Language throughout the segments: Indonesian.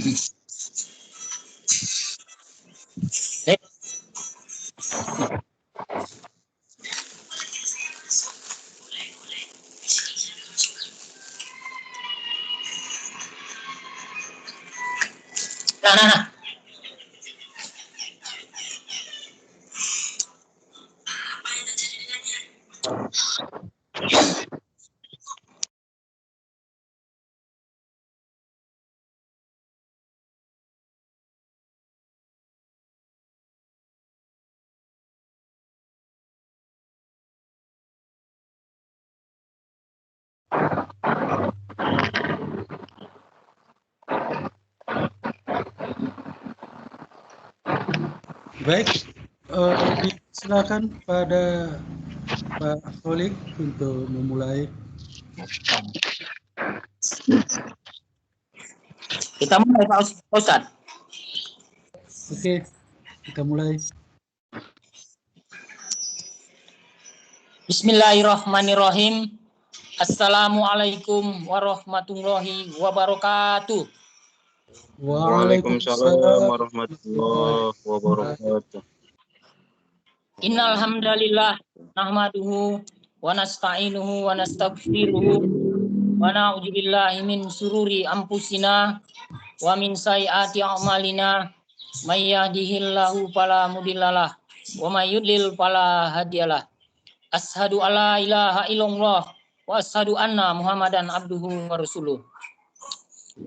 Nah. Baik, silakan pada Pak Kholik untuk memulai. Kita mulai Pak Ustadz. Oke, kita mulai. Bismillahirrahmanirrahim. Assalamualaikum warahmatullahi wabarakatuh. Waalaikumsalam warahmatullahi wabarakatuh. Innal hamdalillah nahmaduhu wa nasta'inuhu wa nastaghfiruhu wa na'udzu billahi min sururi anfusina wa min sayyiati a'malina may yahdihillahu fala mudhillalah wa may yudlil fala hadiyalah. Asyhadu alla ilaha illallah wa asyhadu anna Muhammadan abduhu wa rasuluh.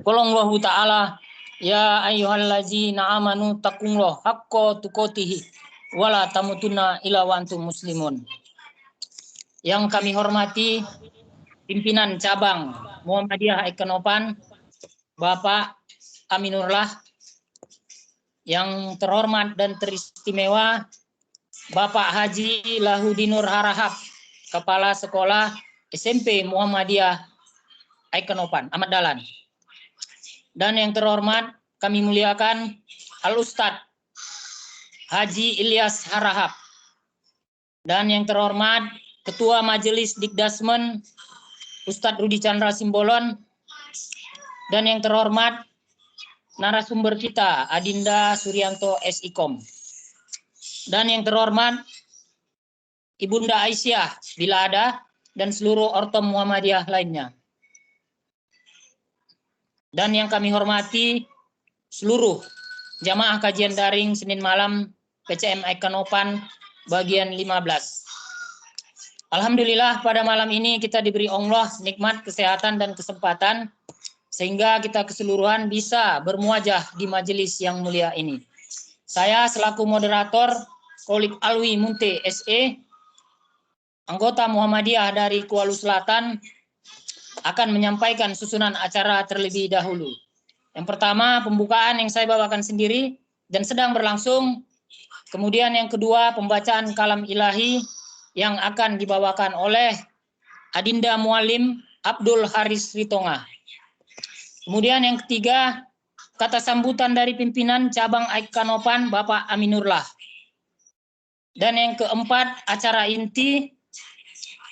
Qallallahu ta'ala ya ayyuhallazina amanu taqullaha haqqa tuqatih wa la tamutunna illa wa antum muslimun. Yang kami hormati pimpinan cabang Muhammadiyah Ekenopan Bapak Aminurlah, yang terhormat dan teristimewa Bapak Haji Lahudinur Harahap, Kepala Sekolah SMP Muhammadiyah Ekenopan Ahmad Dahlan. Dan yang terhormat kami muliakan Al-Ustadz Haji Ilyas Harahap. Dan yang terhormat Ketua Majelis Dikdasmen Ustadz Rudi Chandra Simbolon. Dan yang terhormat narasumber kita Adinda Suryanto SIKOM. Dan yang terhormat Ibunda Aisyah bila ada, dan seluruh ortom Muhammadiyah lainnya. Dan yang kami hormati seluruh jamaah kajian daring Senin malam PCM Ekenopan bagian 15. Alhamdulillah pada malam ini kita diberi Allah nikmat kesehatan dan kesempatan sehingga kita keseluruhan bisa bermuajah di majelis yang mulia ini. Saya selaku moderator Kholik Alwi Munte SE, anggota Muhammadiyah dari Kuala Selatan, akan menyampaikan susunan acara terlebih dahulu. Yang pertama, pembukaan yang saya bawakan sendiri dan sedang berlangsung. Kemudian yang kedua, pembacaan kalam ilahi yang akan dibawakan oleh Adinda Mualim Abdul Haris Ritonga. Kemudian yang ketiga, kata sambutan dari pimpinan cabang Ekenopan Bapak Aminurlah. Dan yang keempat, acara inti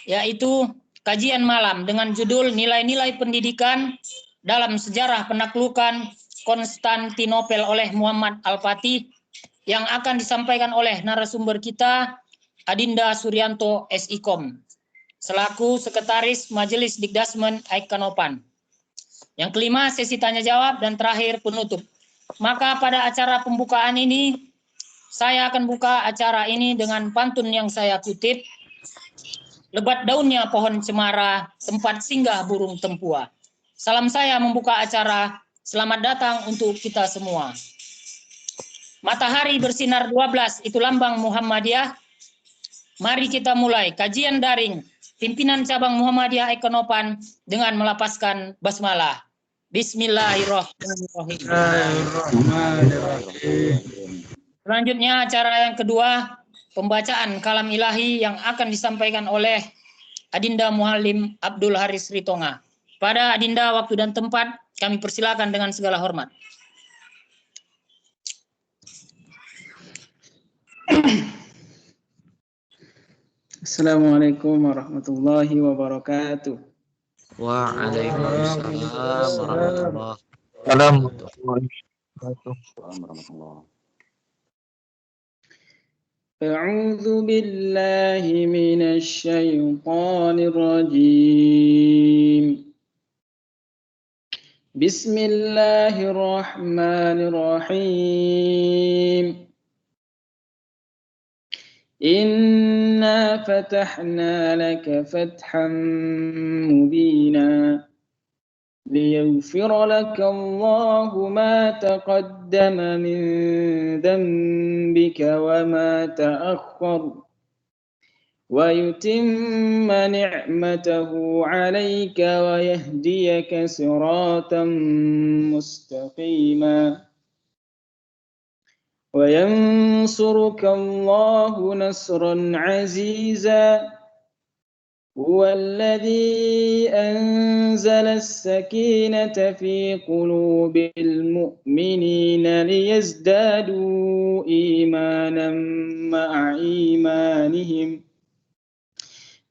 yaitu kajian malam dengan judul Nilai-nilai Pendidikan dalam Sejarah Penaklukan Konstantinopel oleh Muhammad Al-Fatih, yang akan disampaikan oleh narasumber kita Adinda Suryanto SIKOM selaku Sekretaris Majelis Dikdasmen Ekenopan. Yang kelima, sesi tanya jawab, dan terakhir penutup. Maka pada acara pembukaan ini saya akan buka acara ini dengan pantun yang saya kutip. Lebat daunnya pohon cemara, tempat singgah burung tempua. Salam saya membuka acara, selamat datang untuk kita semua. Matahari bersinar 12, itu lambang Muhammadiyah. Mari kita mulai kajian daring pimpinan cabang Muhammadiyah Ekenopan dengan melapaskan basmalah. Bismillahirrahmanirrahim. Selanjutnya acara yang kedua, pembacaan kalam ilahi yang akan disampaikan oleh Adinda Muallim Abdul Haris Ritonga. Pada Adinda waktu dan tempat kami persilakan dengan segala hormat. Assalamualaikum warahmatullahi wabarakatuh. Waalaikumsalam warahmatullahi Assalamualaikum warahmatullahi wabarakatuh. أعوذ بالله من الشيطان الرجيم. بسم الله الرحمن الرحيم. إنا فتحنا لك فتحا مبينا ليغفر لك الله ما تقدم من ذنبك وما تأخر ويتم نعمته عليك ويهديك صراطا مستقيما وينصرك الله نصرا عزيزا هو الذي أنزل السكينة في قلوب المؤمنين ليزدادوا إيمانا مع إيمانهم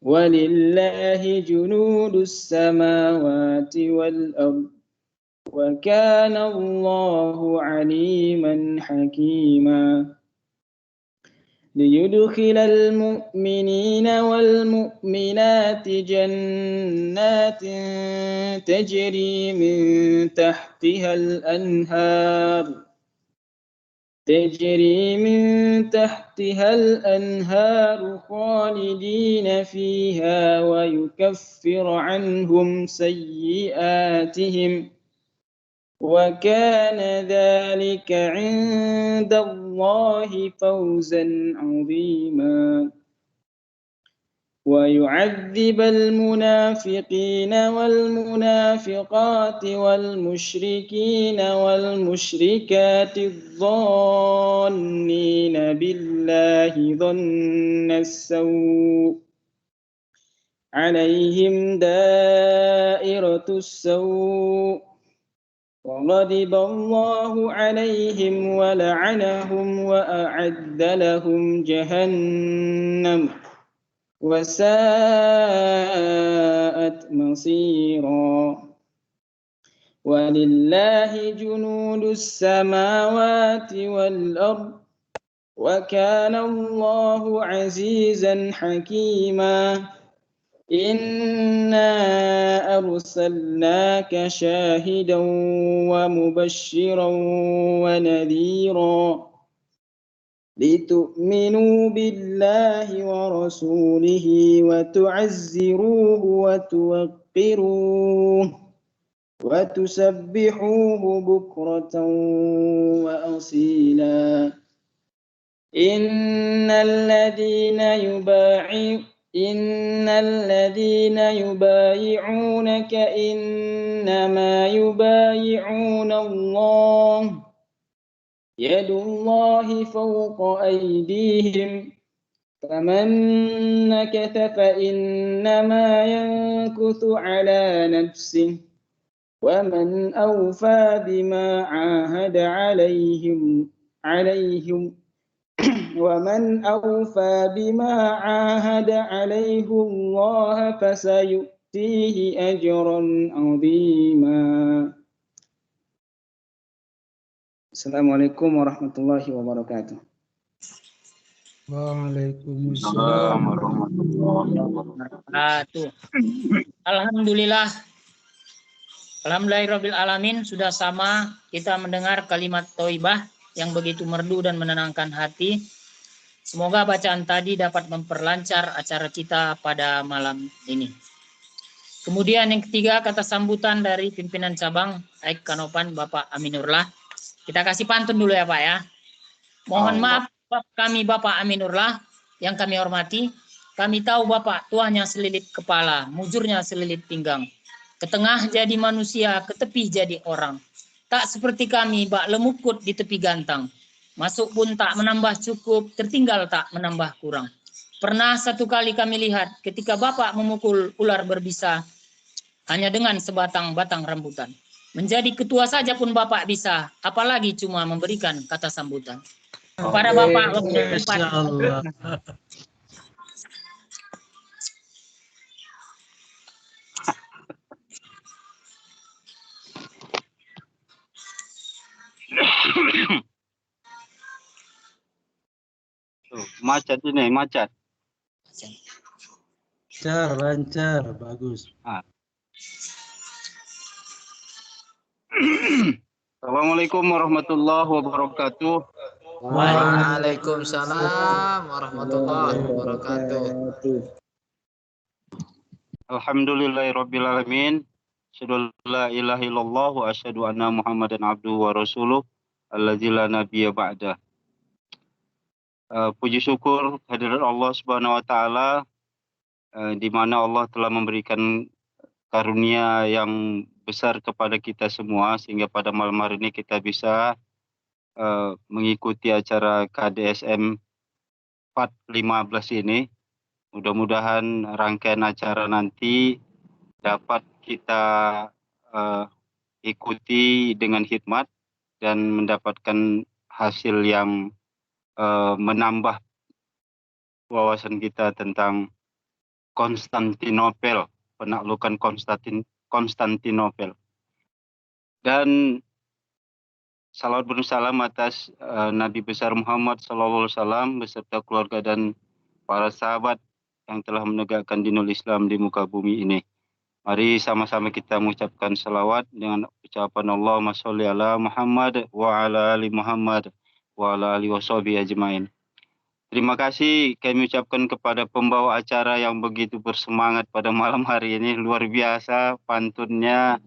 ولله جنود السماوات والأرض وكان الله عليما حكيما ليدخل المؤمنين والمؤمنات جنات تجري من تحتها الأنهار خالدين فيها ويكفر عنهم سيئاتهم وكان ذلك عند الله فوزا عظيما ويعذب المنافقين والمنافقات والمشركين والمشركات الظانين بالله ظن السوء عليهم دائرة السوء وغضب الله عليهم ولعنهم وأعد لهم جهنم وساءت مصيرا ولله جنود السماوات والأرض وكان الله عزيزا حكيما إنا أرسلناك شاهدا ومبشرا ونذيرا لتؤمنوا بالله ورسوله وتعزروه وتوقروه وتسبحوه بكرة وأصيلا إن الذين يبايعونك إنما يبايعون الله يد الله فوق أيديهم فمن نكث فإنما ينكث على نفسه ومن أوفى بما عاهد عليه الله فسيؤتيه أجرا عظيما. Assalamualaikum warahmatullahi wabarakatuh. Waalaikumsalam warahmatullahi wabarakatuh. Alhamdulillahirabbil alamin, sudah sama kita mendengar kalimat thayyibah yang begitu merdu dan menenangkan hati. Semoga bacaan tadi dapat memperlancar acara kita pada malam ini. Kemudian yang ketiga, kata sambutan dari pimpinan cabang Aik Kanopan Bapak Aminurlah. Kita kasih pantun dulu ya Pak ya. Mohon maaf kami Bapak Aminurlah yang kami hormati. Kami tahu Bapak tuanya selilit kepala, mujurnya selilit pinggang. Ke tengah jadi manusia, ke tepi jadi orang. Tak seperti kami bak lemukut di tepi gantang. Masuk pun tak menambah cukup, tertinggal tak menambah kurang. Pernah satu kali kami lihat ketika Bapak memukul ular berbisa hanya dengan sebatang-batang rambutan. Menjadi ketua saja pun Bapak bisa, apalagi cuma memberikan kata sambutan. Kepada Bapak waktu tempat. Tuh, macet ini, macet. Lancar, bagus. Assalamualaikum warahmatullahi wabarakatuh. Waalaikumsalam warahmatullahi wabarakatuh. Alhamdulillahirabbil alamin. Asyhadu an la ilaha illallah wa asyhadu anna Muhammadan abduhu wa rasuluh allazi la nabiyya ba'da. Puji syukur kehadirat Allah Subhanahu wa taala di mana Allah telah memberikan karunia yang besar kepada kita semua sehingga pada malam hari ini kita bisa mengikuti acara KDSM 415 ini. Mudah-mudahan rangkaian acara nanti dapat kita ikuti dengan hikmat dan mendapatkan hasil yang menambah wawasan kita tentang Konstantinopel, penaklukan Konstantinopel. Dan salawat bersalam atas Nabi besar Muhammad SAW beserta keluarga dan para sahabat yang telah menegakkan dinul Islam di muka bumi ini. Mari sama-sama kita mengucapkan salawat dengan ucapan Allahumma sholli ala Muhammad wa ala ali Muhammad wa ala ali washabihi ajmain. Terima kasih kami ucapkan kepada pembawa acara yang begitu bersemangat pada malam hari ini. Luar biasa pantunnya,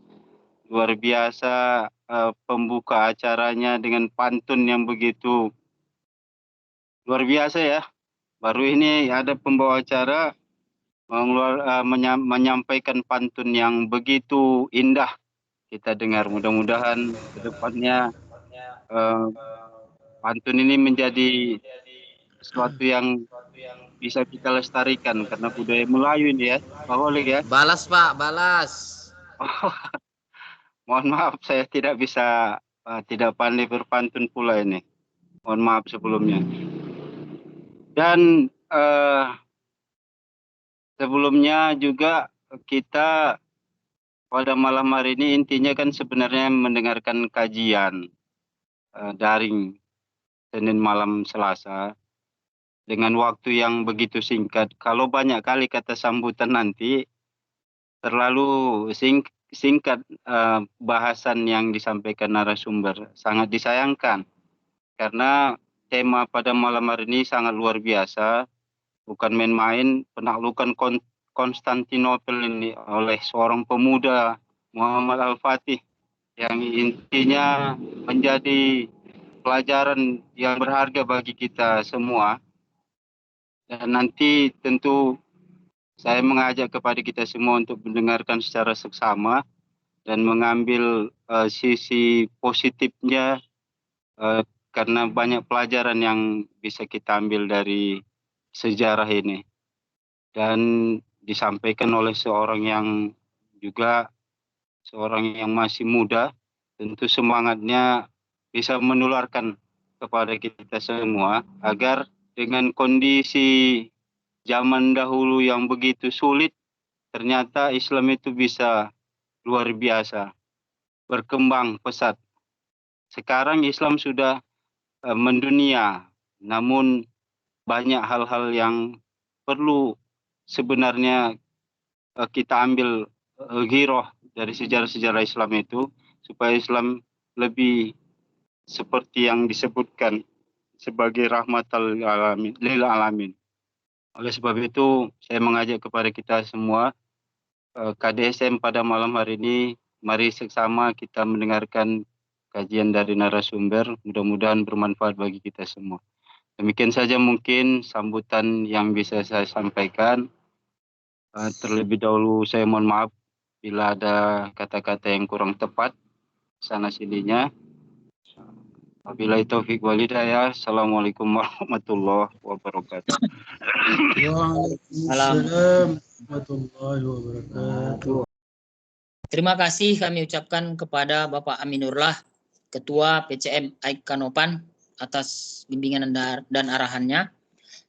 luar biasa pembuka acaranya dengan pantun yang begitu luar biasa ya. Baru ini ada pembawa acara menyampaikan pantun yang begitu indah kita dengar. Mudah-mudahan ke depannya pantun ini menjadi sesuatu yang bisa kita lestarikan karena budaya Melayu ini ya, Pak Holik ya. Balas Pak, balas. Mohon maaf saya tidak bisa, tidak pandai berpantun pula ini. Mohon maaf sebelumnya. Dan sebelumnya juga kita pada malam hari ini intinya kan sebenarnya mendengarkan kajian daring Senin malam Selasa dengan waktu yang begitu singkat. Kalau banyak kali kata sambutan nanti terlalu singkat bahasan yang disampaikan narasumber. Sangat disayangkan karena tema pada malam hari ini sangat luar biasa. Bukan main-main, penaklukan Konstantinopel ini oleh seorang pemuda Muhammad Al-Fatih yang intinya menjadi pelajaran yang berharga bagi kita semua. Dan nanti tentu saya mengajak kepada kita semua untuk mendengarkan secara seksama dan mengambil sisi positifnya karena banyak pelajaran yang bisa kita ambil dari sejarah ini. Dan disampaikan oleh seorang yang masih muda, tentu semangatnya bisa menularkan kepada kita semua agar dengan kondisi zaman dahulu yang begitu sulit, ternyata Islam itu bisa luar biasa, berkembang pesat. Sekarang Islam sudah mendunia, namun banyak hal-hal yang perlu sebenarnya kita ambil ghirah dari sejarah-sejarah Islam itu supaya Islam lebih seperti yang disebutkan sebagai rahmatal lil alamin. Oleh sebab itu saya mengajak kepada kita semua KDSM pada malam hari ini, mari seksama kita mendengarkan kajian dari narasumber, mudah-mudahan bermanfaat bagi kita semua. Demikian saja mungkin sambutan yang bisa saya sampaikan. Terlebih dahulu saya mohon maaf bila ada kata-kata yang kurang tepat sana sininya. Wabillahi taufik wal hidayah. Assalamualaikum warahmatullahi wabarakatuh. Waalaikumsalam warahmatullahi wabarakatuh. Terima kasih kami ucapkan kepada Bapak Aminurlah, Ketua PCM AIK Kanopan, atas bimbingan dan arahannya.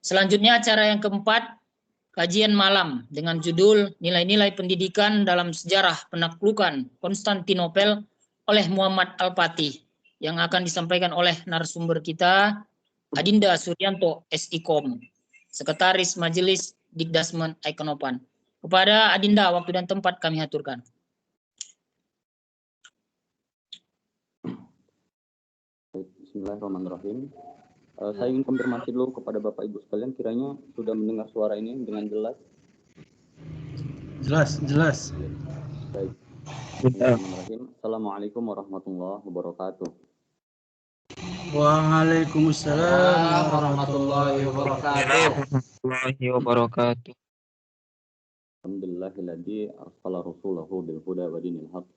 Selanjutnya acara yang keempat, kajian malam dengan judul Nilai-nilai Pendidikan dalam Sejarah Penaklukan Konstantinopel oleh Muhammad Al-Fatih yang akan disampaikan oleh narasumber kita, Adinda Suryanto, SIKOM, Sekretaris Majelis Dikdasmen Ekonopan. Kepada Adinda, waktu dan tempat kami aturkan. Bismillahirrahmanirrahim. Saya ingin konfirmasi dulu kepada Bapak Ibu sekalian, kiranya sudah mendengar suara ini dengan jelas? Jelas. Baik. Bismillahirrahmanirrahim. Assalamualaikum warahmatullahi wabarakatuh. Waalaikumsalam warahmatullahi wabarakatuh. Alhamdulillahilladzi arsala rasulahu bil huda wa dinil haqq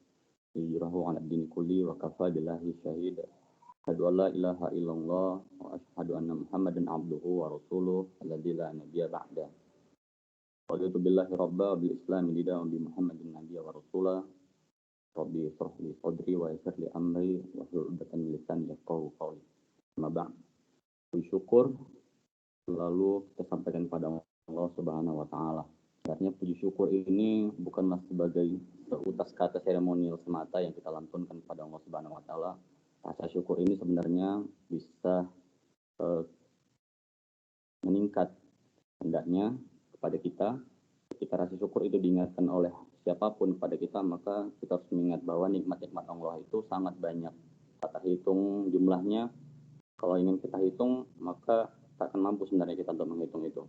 liyudhhirahu 'ala ad-din kulli wa kafaa billahi shahida. Asyhadu an la ilaha illallah wa asyhadu anna Muhammadan abduhu wa rasuluhu alladzi la nabiyya ba'da. Raditu billahi rabba wa bil islami dina wa bi Muhammadin nabiyya wa rasula. Rabbi shrah li sadri wa yassir li amri wa hlul 'uqdatam min lisani yafqahu qawli. Amma ba'd. Bersyukur selalu kita sampaikan kepada Allah Subhanahu wa taala. Artinya puji syukur ini bukanlah sebagai seutas kata seremonial semata yang kita lantunkan kepada Allah Subhanahu wa taala. Rasa syukur ini sebenarnya bisa meningkat hendaknya kepada kita. Ketika rasa syukur itu diingatkan oleh siapapun kepada kita, maka kita harus mengingat bahwa nikmat-nikmat Allah itu sangat banyak. Tak terhitung jumlahnya. Kalau ingin kita hitung, maka tak akan mampu sebenarnya kita untuk menghitung itu.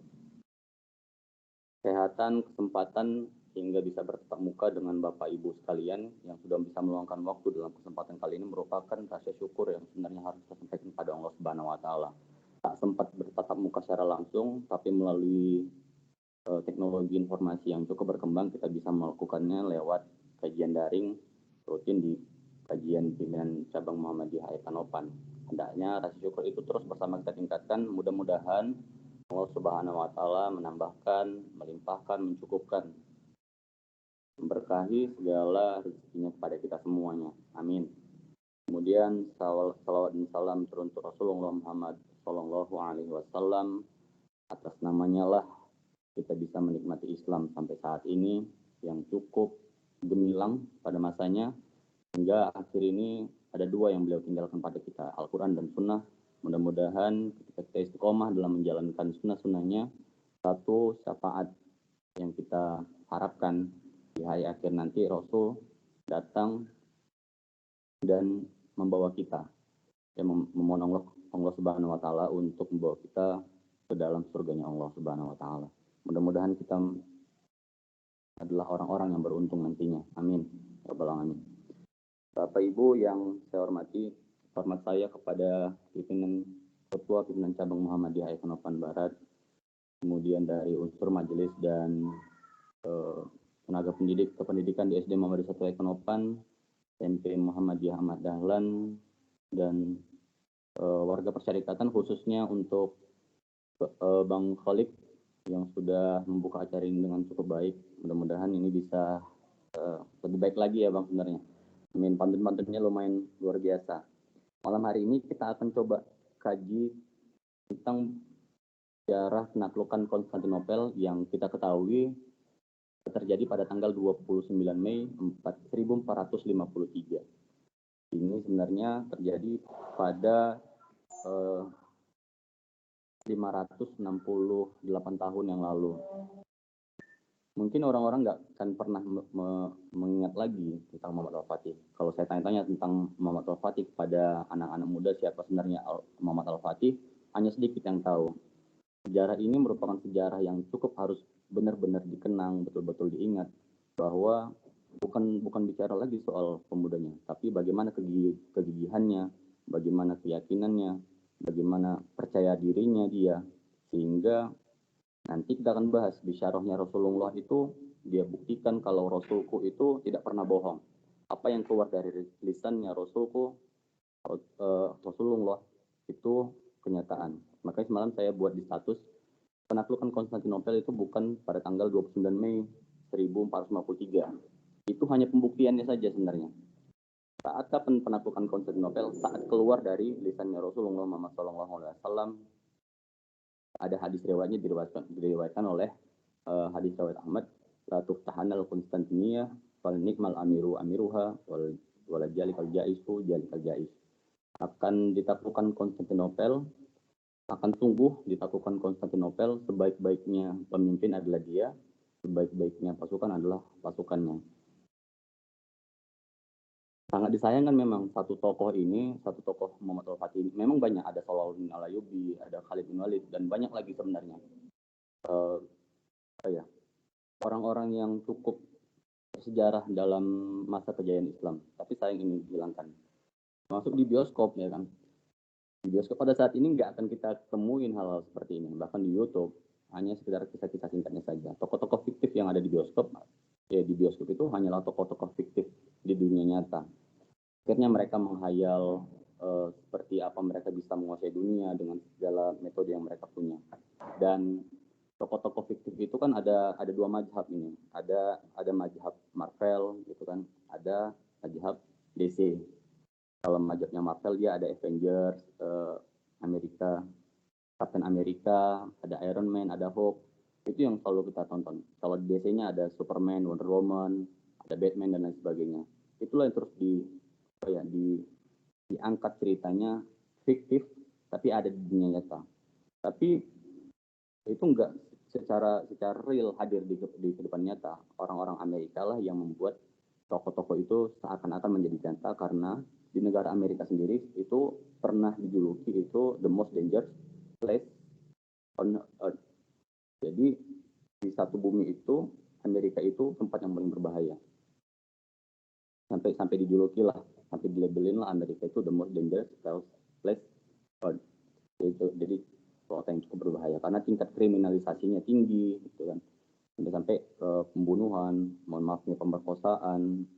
Kesehatan, kesempatan, hingga bisa bertatap muka dengan Bapak Ibu sekalian yang sudah bisa meluangkan waktu dalam kesempatan kali ini merupakan rasa syukur yang sebenarnya harus kita sampaikan kepada Allah Subhanahu wa taala. Tak sempat bertatap muka secara langsung, tapi melalui teknologi informasi yang cukup berkembang, kita bisa melakukannya lewat kajian daring rutin di kajian pimpinan cabang Muhammadiyah Ekonopan. Hendaknya rasa syukur itu terus bersama kita tingkatkan. Mudah-mudahan Allah Subhanahu wa taala menambahkan, melimpahkan, mencukupkan, memberkahi segala rezekinya kepada kita semuanya. Amin. Kemudian salawat dan salam turun untuk Rasulullah Muhammad Sallallahu Alaihi Wasallam. Atas namanya lah kita bisa menikmati Islam sampai saat ini yang cukup gemilang pada masanya, hingga akhir ini ada dua yang beliau tinggalkan pada kita, Al-Quran dan Sunnah. Mudah-mudahan ketika kita istiqomah dalam menjalankan sunnah-sunnahnya, satu syafaat yang kita harapkan di hari akhir nanti, Rasul datang dan membawa kita, memohon Allah Subhanahu wa taala untuk membawa kita ke dalam surganya Allah Subhanahu wa taala. Mudah-mudahan kita adalah orang-orang yang beruntung nantinya. Amin. Rabbal alamin. Bapak Ibu yang saya hormati, hormat saya kepada Ketua Pimpinan Cabang Muhammadiyah Ekonopan Barat, kemudian dari unsur majelis dan tenaga pendidik kependidikan di SD Muhammadiyah 1 Ekonopan, SMP Muhammadiyah Ahmad Dahlan, dan warga persyarikatan, khususnya untuk Bang Khalid yang sudah membuka acara ini dengan cukup baik. Mudah-mudahan ini bisa lebih baik lagi ya Bang sebenarnya. Amin. Pantun-pantunnya lumayan luar biasa. Malam hari ini kita akan coba kaji tentang sejarah penaklukan Konstantinopel yang kita ketahui terjadi pada tanggal 29 Mei 1453. Ini sebenarnya terjadi pada 568 tahun yang lalu. Mungkin orang-orang nggak akan pernah mengingat lagi tentang Muhammad Al-Fatih. Kalau saya tanya-tanya tentang Muhammad Al-Fatih kepada anak-anak muda, siapa sebenarnya Muhammad Al-Fatih, hanya sedikit yang tahu. Sejarah ini merupakan sejarah yang cukup harus benar-benar dikenang, betul-betul diingat, bahwa bukan bicara lagi soal pemudanya, tapi bagaimana kegigihannya, bagaimana keyakinannya, bagaimana percaya dirinya dia, sehingga nanti kita akan bahas di syarahnya Rasulullah itu, dia buktikan kalau Rasulku itu tidak pernah bohong. Apa yang keluar dari lisannya Rasulullah itu kenyataan. Makanya semalam saya buat di status, penaklukan Konstantinopel itu bukan pada tanggal 29 Mei 1453. Itu hanya pembuktiannya saja sebenarnya. Saat kapan penaklukan Konstantinopel? Saat keluar dari lisannya Rasulullah Muhammad SAW. Ada hadis riwayatnya diriwayatkan oleh hadis riwayat Ahmad, la tuftahanal Konstantinia fal nikmal amiruha wal jalikal jaisu jalikal jais. akan ditaklukkan Konstantinopel, akan tumbuh ditaklukkan Konstantinopel, sebaik-baiknya pemimpin adalah dia, sebaik-baiknya pasukan adalah pasukannya. Sangat disayangkan memang satu tokoh Muhammad Al-Fatih ini, memang banyak, ada Salahuddin Al-Ayyubi, ada Khalid bin Walid, dan banyak lagi sebenarnya. Orang-orang yang cukup sejarah dalam masa kejayaan Islam, tapi sayang ini dihilangkan. Masuk di bioskop, ya kan. Di bioskop pada saat ini nggak akan kita temuin hal-hal seperti ini. Bahkan di YouTube, hanya sekedar kisah-kisah singkatnya saja. Tokoh-tokoh fiktif yang ada di bioskop itu hanyalah tokoh-tokoh fiktif di dunia nyata. Akhirnya mereka menghayal seperti apa mereka bisa menguasai dunia dengan segala metode yang mereka punya. Dan tokoh-tokoh fiktif itu kan ada dua mazhab ini. Ada mazhab Marvel gitu kan, ada mazhab DC. Kalau mazhabnya Marvel dia ada Avengers, Amerika, Captain America, ada Iron Man, ada Hulk. Itu yang selalu kita tonton. Kalau di DC-nya ada Superman, Wonder Woman, ada Batman dan lain sebagainya. Itulah yang terus diangkat ceritanya fiktif tapi ada di dunia nyata. Tapi itu enggak secara real hadir di kehidupan nyata. Orang-orang Amerika lah yang membuat tokoh-tokoh itu seakan-akan menjadi nyata, karena di negara Amerika sendiri itu pernah dijuluki itu the most dangerous place on earth. Jadi di satu bumi itu Amerika itu tempat yang paling berbahaya. Sampai dijuluki lah, sampai dilabelin lah Amerika itu the most dangerous place on earth. Jadi kota yang cukup berbahaya karena tingkat kriminalisasinya tinggi, gitu kan. Sampai pembunuhan, mohon maafnya pemerkosaan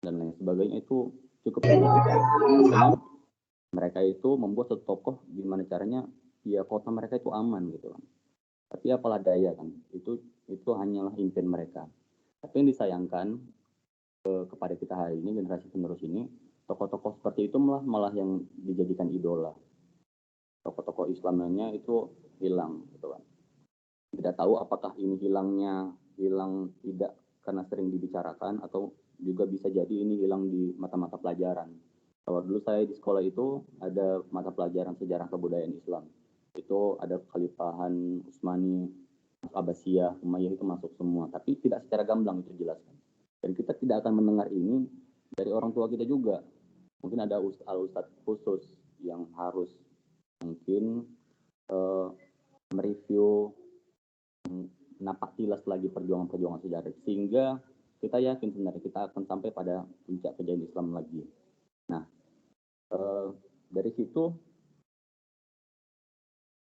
dan lain sebagainya itu cukup tinggi. Mereka itu membuat satu tokoh gimana caranya ya kota mereka itu aman gitu kan. Tapi apalah daya kan, itu hanyalah impian mereka. Tapi yang disayangkan kepada kita hari ini, generasi penerus ini, tokoh-tokoh seperti itu malah yang dijadikan idola. Tokoh-tokoh Islamnya itu hilang gitu kan. Tidak tahu apakah ini hilang tidak karena sering dibicarakan, atau juga bisa jadi ini hilang di mata-mata pelajaran. Kalau dulu saya di sekolah itu ada mata pelajaran sejarah kebudayaan Islam. Itu ada Kekhalifahan Utsmani, Abbasiyah, Umayyah itu masuk semua. Tapi tidak secara gamblang itu dijelaskan. Dan kita tidak akan mendengar ini dari orang tua kita juga. Mungkin ada ustadz khusus yang harus mungkin mereview, napak tilas lagi perjuangan-perjuangan sejarah, sehingga kita yakin sebenarnya kita akan sampai pada puncak kejayaan Islam lagi. Nah, dari situ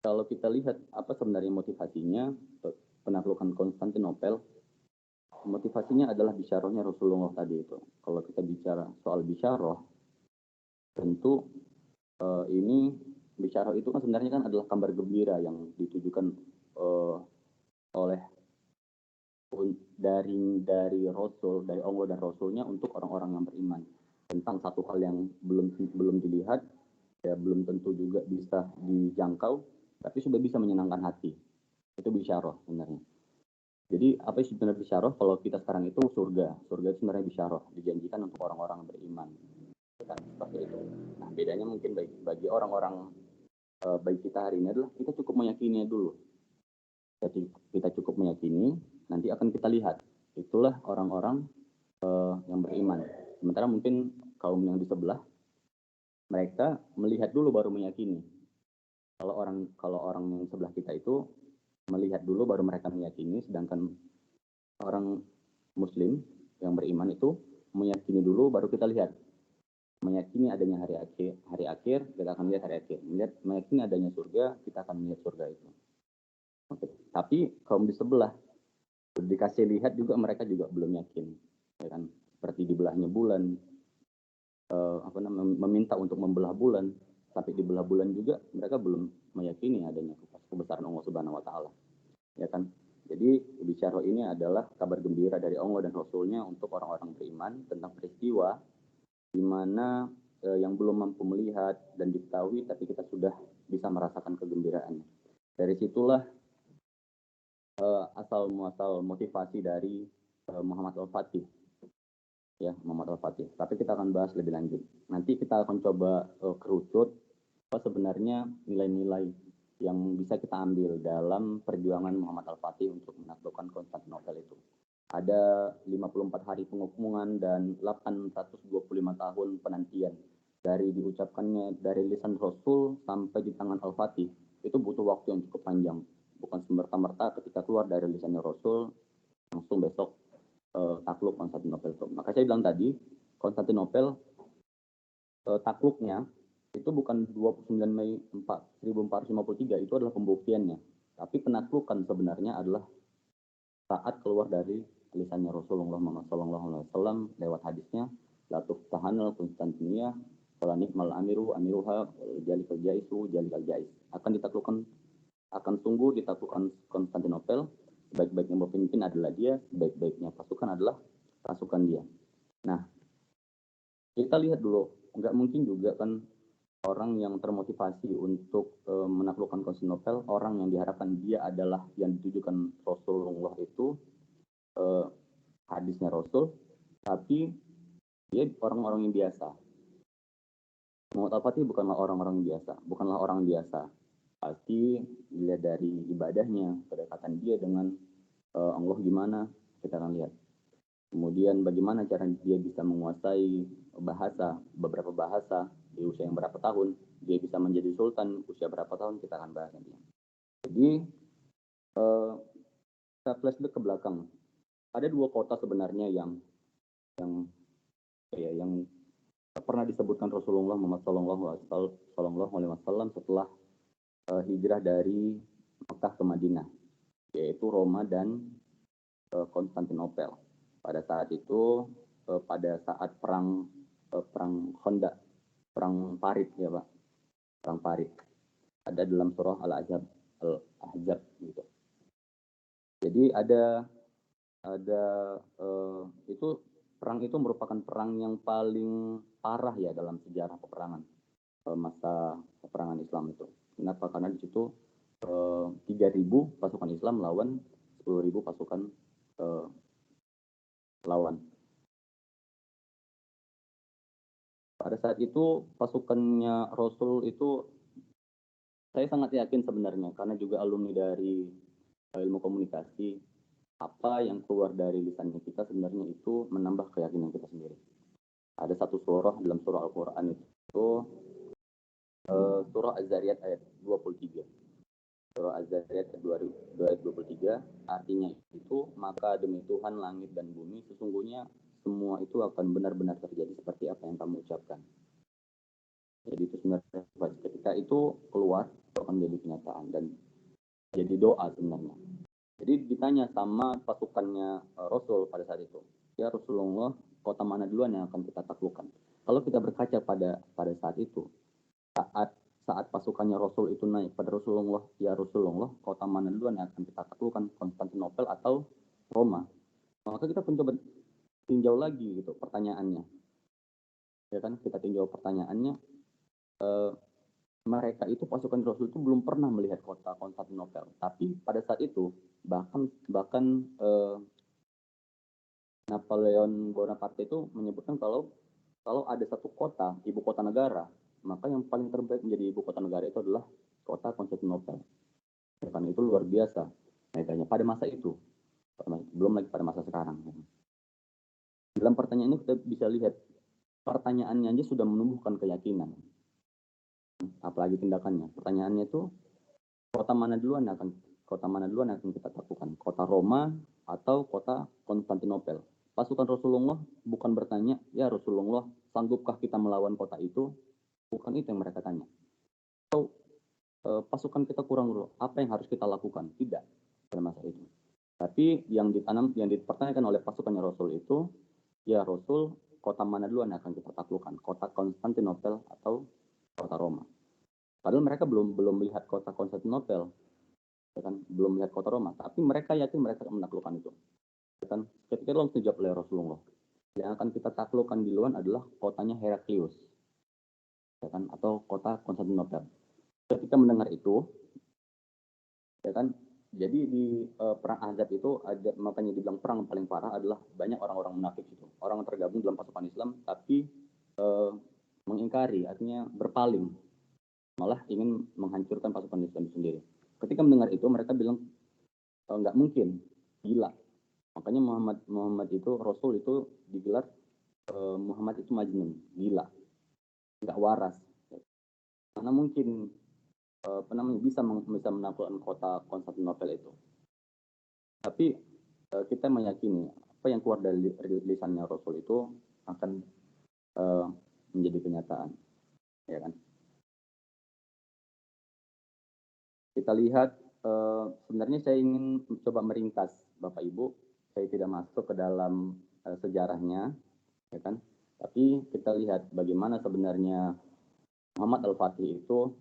kalau kita lihat apa sebenarnya motivasinya penaklukan Konstantinopel, motivasinya adalah bisyarahnya Rasulullah tadi itu. Kalau kita bicara soal bisyarah, tentu ini bisyarah itu kan sebenarnya kan adalah kabar gembira yang ditujukan oleh dari Rasul, dari Allah dan Rasulnya untuk orang-orang yang beriman tentang satu hal yang belum dilihat, ya belum tentu juga bisa dijangkau, tapi sudah bisa menyenangkan hati. Itu bisyarah sebenarnya. Jadi apa sih sebenarnya bisyarah? Kalau kita sekarang itu surga itu sebenarnya bisyarah, dijanjikan untuk orang-orang yang beriman. Kan seperti itu. Nah, bedanya mungkin bagi orang-orang baik kita hari ini adalah kita cukup meyakini dulu. Jadi kita cukup meyakini, nanti akan kita lihat. Itulah orang-orang yang beriman. Sementara mungkin kaum yang di sebelah, mereka melihat dulu baru meyakini. Kalau orang yang sebelah kita itu melihat dulu baru mereka meyakini, sedangkan orang Muslim yang beriman itu meyakini dulu baru kita lihat. Meyakini adanya hari akhir, kita akan lihat hari akhir. Meyakini adanya surga, kita akan melihat surga itu. Oke. Tapi kaum di sebelah dikasih lihat juga mereka juga belum yakin, ya kan? Seperti dibelahnya bulan, meminta untuk membelah bulan, sampai dibelah bulan juga mereka belum meyakini adanya kebesaran Allah Subhanahu Wa Taala, ya kan? Jadi bisyarah ini adalah kabar gembira dari Allah dan Rasulnya untuk orang-orang beriman tentang peristiwa di mana yang belum mampu melihat dan diketahui, tapi kita sudah bisa merasakan kegembiraannya. Dari situlah asal muasal motivasi dari Muhammad Al-Fatih ya Muhammad Al-Fatih. Tapi kita akan bahas lebih lanjut. Nanti kita akan coba kerucut apa sebenarnya nilai-nilai yang bisa kita ambil dalam perjuangan Muhammad Al-Fatih untuk menaklukkan Konstantinopel itu. Ada 54 hari penghukuman dan 825 tahun penantian. Dari diucapkannya dari lisan Rasul sampai di tangan Al-Fatih, itu butuh waktu yang cukup panjang. Bukan semerta-merta ketika keluar dari lisannya Rasul, langsung besok takluk Konstantinopel itu. Maka saya bilang tadi, Konstantinopel takluknya itu bukan 29 Mei 1453, itu adalah pembuktiannya. Tapi penaklukan sebenarnya adalah saat keluar dari lisannya Rasulullah SAW lewat hadisnya, la tuftahanal Konstantinia, wala nikmal amiru amiruha jalikal jaisu jalikal jais. Akan ditaklukkan, akan sungguh ditaklukkan Konstantinopel. Sebaik-baiknya pemimpin adalah dia, sebaik-baiknya pasukan adalah pasukan dia. Nah, kita lihat dulu, nggak mungkin juga kan orang yang termotivasi untuk menaklukkan Konstantinopel, orang yang diharapkan dia adalah yang ditujukan Rasulullah itu hadisnya Rasul, tapi dia orang-orang yang biasa. Muhammad Al-Fatih bukanlah orang-orang biasa, bukanlah orang biasa. Pasti dilihat dari ibadahnya, kedekatan dia dengan Allah gimana, kita akan lihat. Kemudian bagaimana cara dia bisa menguasai bahasa, beberapa bahasa di usia yang berapa tahun, dia bisa menjadi sultan usia berapa tahun, kita akan bahas nanti. Jadi kita flashback ke belakang. Ada dua kota sebenarnya yang pernah disebutkan Rasulullah Muhammad SAW setelah hijrah dari Mekah ke Madinah, yaitu Roma dan Konstantinopel. Pada saat itu, pada saat perang Khandaq, perang Parit ya Pak, perang Parit. Ada dalam surah Al-Ahzab gitu. Jadi itu perang itu merupakan perang yang paling parah ya dalam sejarah peperangan masa peperangan Islam itu. Kenapa? Karena di situ 3.000 pasukan Islam lawan 10.000 pasukan lawan. Pada saat itu pasukannya Rasul itu saya sangat yakin sebenarnya, karena juga alumni dari ilmu komunikasi, apa yang keluar dari lisannya kita sebenarnya itu menambah keyakinan kita sendiri. Ada satu surah dalam surah Al-Quran itu surah Az-Zariyat ayat 23. Surah Az-Zariyat ayat 23 artinya itu, maka demi Tuhan langit dan bumi sesungguhnya semua itu akan benar-benar terjadi seperti apa yang kamu ucapkan. Jadi itu sebenarnya ketika itu keluar akan jadi kenyataan dan jadi doa sebenarnya. Jadi ditanya sama pasukannya Rasul pada saat itu, ya Rasulullah, kota mana duluan yang akan kita taklukkan? Kalau kita berkaca pada saat itu, saat pasukannya Rasul itu naik pada Rasulullah, ya Rasulullah, kota mana duluan yang akan kita taklukkan, Konstantinopel atau Roma? Maka kita mencoba tinjau lagi gitu pertanyaannya, ya kan, kita tinjau pertanyaannya. Mereka itu pasukan Rasul itu belum pernah melihat kota Konstantinopel, tapi pada saat itu bahkan Napoleon Bonaparte itu menyebutkan kalau ada satu kota, ibu kota negara, maka yang paling terbaik menjadi ibu kota negara itu adalah kota Konstantinopel. Karena itu luar biasa megahnya pada masa itu, belum lagi pada masa sekarang. Dalam pertanyaan ini kita bisa lihat pertanyaannya aja sudah menumbuhkan keyakinan, apalagi tindakannya. Pertanyaannya itu kota mana duluan yang akan kita taklukkan, kota Roma atau kota Konstantinopel? Pasukan Rasulullah bukan bertanya, ya Rasulullah, sanggupkah kita melawan kota itu? Bukan itu yang mereka tanya. Atau pasukan kita kurang dulu, apa yang harus kita lakukan? Tidak pada masa itu. Tapi yang dipertanyakan oleh pasukannya Rasul itu, ya Rasul, kota mana duluan yang akan kita taklukkan, kota Konstantinopel atau kota Roma? Padahal mereka belum melihat kota Konstantinopel, ya kan? Belum melihat kota Roma, tapi mereka yakin mereka akan menaklukkan itu. Ya kan? Ketika itu langsung dijawab oleh Rasulullah, yang akan kita taklukkan di luar adalah kotanya Heraklius, ya kan? Atau kota Konstantinopel. Ketika mendengar itu, ya kan, Jadi di perang Ahzab itu ada, makanya dibilang perang paling parah adalah banyak orang-orang munafik itu. Orang yang tergabung dalam pasukan Islam tapi mengingkari, artinya berpaling, malah ingin menghancurkan pasukan Islam sendiri. Ketika mendengar itu mereka bilang nggak mungkin, gila. Makanya Muhammad itu, Rasul itu digelar Muhammad itu majnun, gila, nggak waras. Mana mungkin bisa menaklukkan kota Konstantinopel itu. Tapi kita meyakini apa yang keluar dari lisannya Rasul itu akan menjadi kenyataan, ya kan? Kita lihat, sebenarnya saya ingin coba meringkas, Bapak Ibu. Saya tidak masuk ke dalam sejarahnya, ya kan? Tapi kita lihat bagaimana sebenarnya Muhammad Al-Fatih itu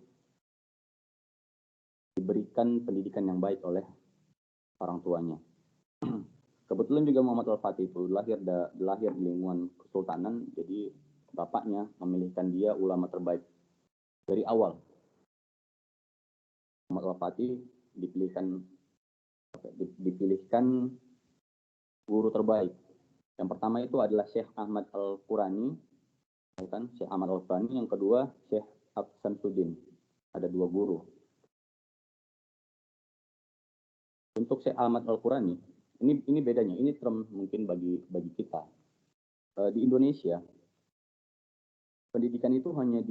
diberikan pendidikan yang baik oleh orang tuanya. Kebetulan juga Muhammad Al-Fatih itu lahir di lingkungan kesultanan, jadi bapaknya memilihkan dia ulama terbaik dari awal. Muhammad Al-Fatih dipilihkan guru terbaik. Yang pertama itu adalah Syekh Ahmad Al-Qurani, ya kan? Syekh Ahmad Al-Qurani. Yang kedua Syekh Samsudin. Ada dua guru. Untuk Syekh Ahmad Al-Qurani, ini bedanya. Ini term mungkin bagi kita. Di Indonesia, pendidikan itu hanya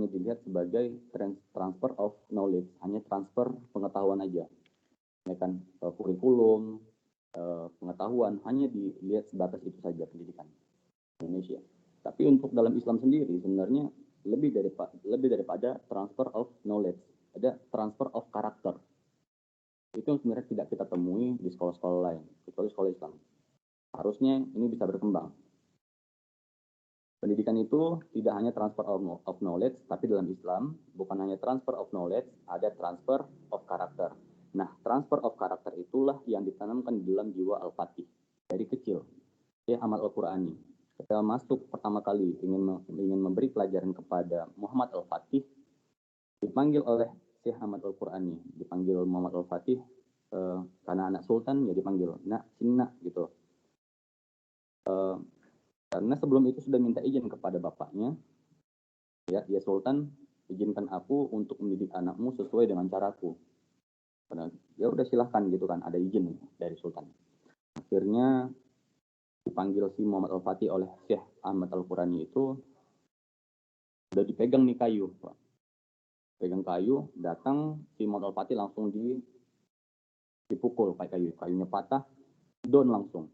dilihat sebagai transfer of knowledge, hanya transfer pengetahuan aja. Ya kan, kurikulum, pengetahuan hanya dilihat sebatas itu saja pendidikan Indonesia. Tapi untuk dalam Islam sendiri sebenarnya lebih daripada transfer of knowledge, ada transfer of karakter. Itu sebenarnya tidak kita temui di sekolah-sekolah lain, kecuali sekolah Islam. Harusnya ini bisa berkembang. Pendidikan itu tidak hanya transfer of knowledge, tapi dalam Islam bukan hanya transfer of knowledge, ada transfer of karakter. Nah, transfer of karakter itulah yang ditanamkan di dalam jiwa Al-Fatih dari kecil. Syekh Ahmad Al-Qurani ketika masuk pertama kali ingin memberi pelajaran kepada Muhammad Al-Fatih, dipanggil oleh Syekh Ahmad Al-Qurani, dipanggil Muhammad Al-Fatih karena anak sultan ya dipanggil nak, sini nak gitu. Karena sebelum itu sudah minta izin kepada bapaknya, ya sultan, izinkan aku untuk mendidik anakmu sesuai dengan caraku. Karena ya udah silahkan gitu kan, ada izin dari sultan. Akhirnya dipanggil si Muhammad Al-Fatih oleh Syekh Ahmad Al-Qurani itu, udah dipegang nih kayu, Pak. Pegang kayu, datang si Muhammad Al-Fatih langsung dipukul pakai kayunya patah, down langsung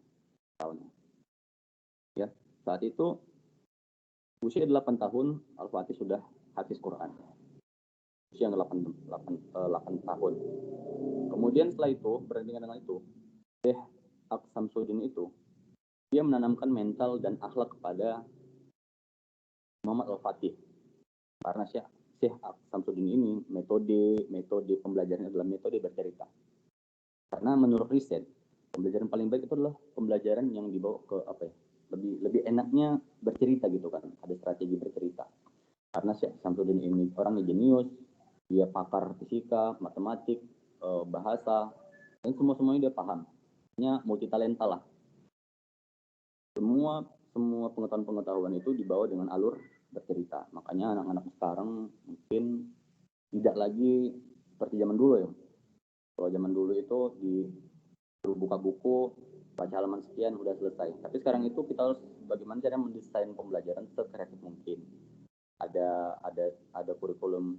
tahunnya. Ya, saat itu usia 8 tahun Al-Fatih sudah hafiz Quran. Usia 8 tahun. Kemudian setelah itu, berbandingan dengan itu, Syekh Samsudin itu dia menanamkan mental dan akhlak kepada Muhammad Al-Fatih. Karena Syekh Samsudin ini metode pembelajaran adalah metode bercerita. Karena menurut riset, pembelajaran paling baik itu adalah pembelajaran yang dibawa ke lebih enaknya bercerita gitu kan, ada strategi bercerita. Karena Syekh Samsudin ini orangnya jenius, dia pakar fisika, matematik, bahasa, dan semuanya dia paham. Hanya multitalenta lah. Semua pengetahuan itu dibawa dengan alur bercerita. Makanya anak-anak sekarang mungkin tidak lagi seperti zaman dulu ya. Kalau zaman dulu itu disuruh buka buku, baca halaman sekian udah selesai. Tapi sekarang itu kita harus bagaimana cara mendesain pembelajaran sekreatif mungkin. Ada kurikulum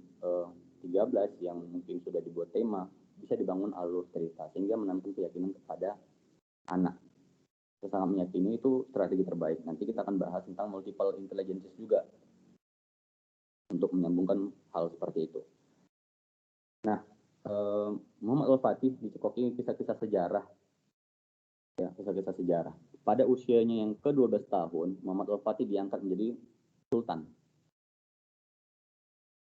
13 yang mungkin sudah dibuat tema, bisa dibangun alur cerita sehingga menambah keyakinan kepada anak. Saya sangat meyakini itu strategi terbaik. Nanti kita akan bahas tentang multiple intelligence juga untuk menyambungkan hal seperti itu. Nah, Muhammad Al-Fatih dicekoki kisah-kisah sejarah. Ya, kisah-kisah sejarah. Pada usianya yang ke-12 tahun, Muhammad Al-Fatih diangkat menjadi sultan.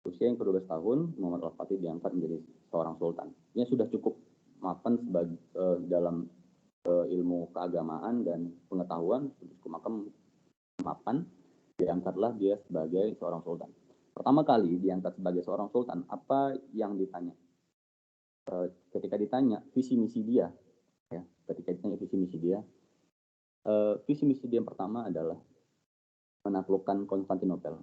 Usia yang ke-12 tahun, Muhammad Al-Fatih diangkat menjadi seorang sultan. Ini sudah cukup mapan sebagai dalam ilmu keagamaan dan pengetahuan, sudah cukup mapan, diangkatlah dia sebagai seorang sultan. Pertama kali diangkat sebagai seorang sultan, apa yang ditanya? ketika ditanya visi misi dia, ya, ketika ditanya visi misi dia, visi misi dia yang pertama adalah menaklukkan Konstantinopel.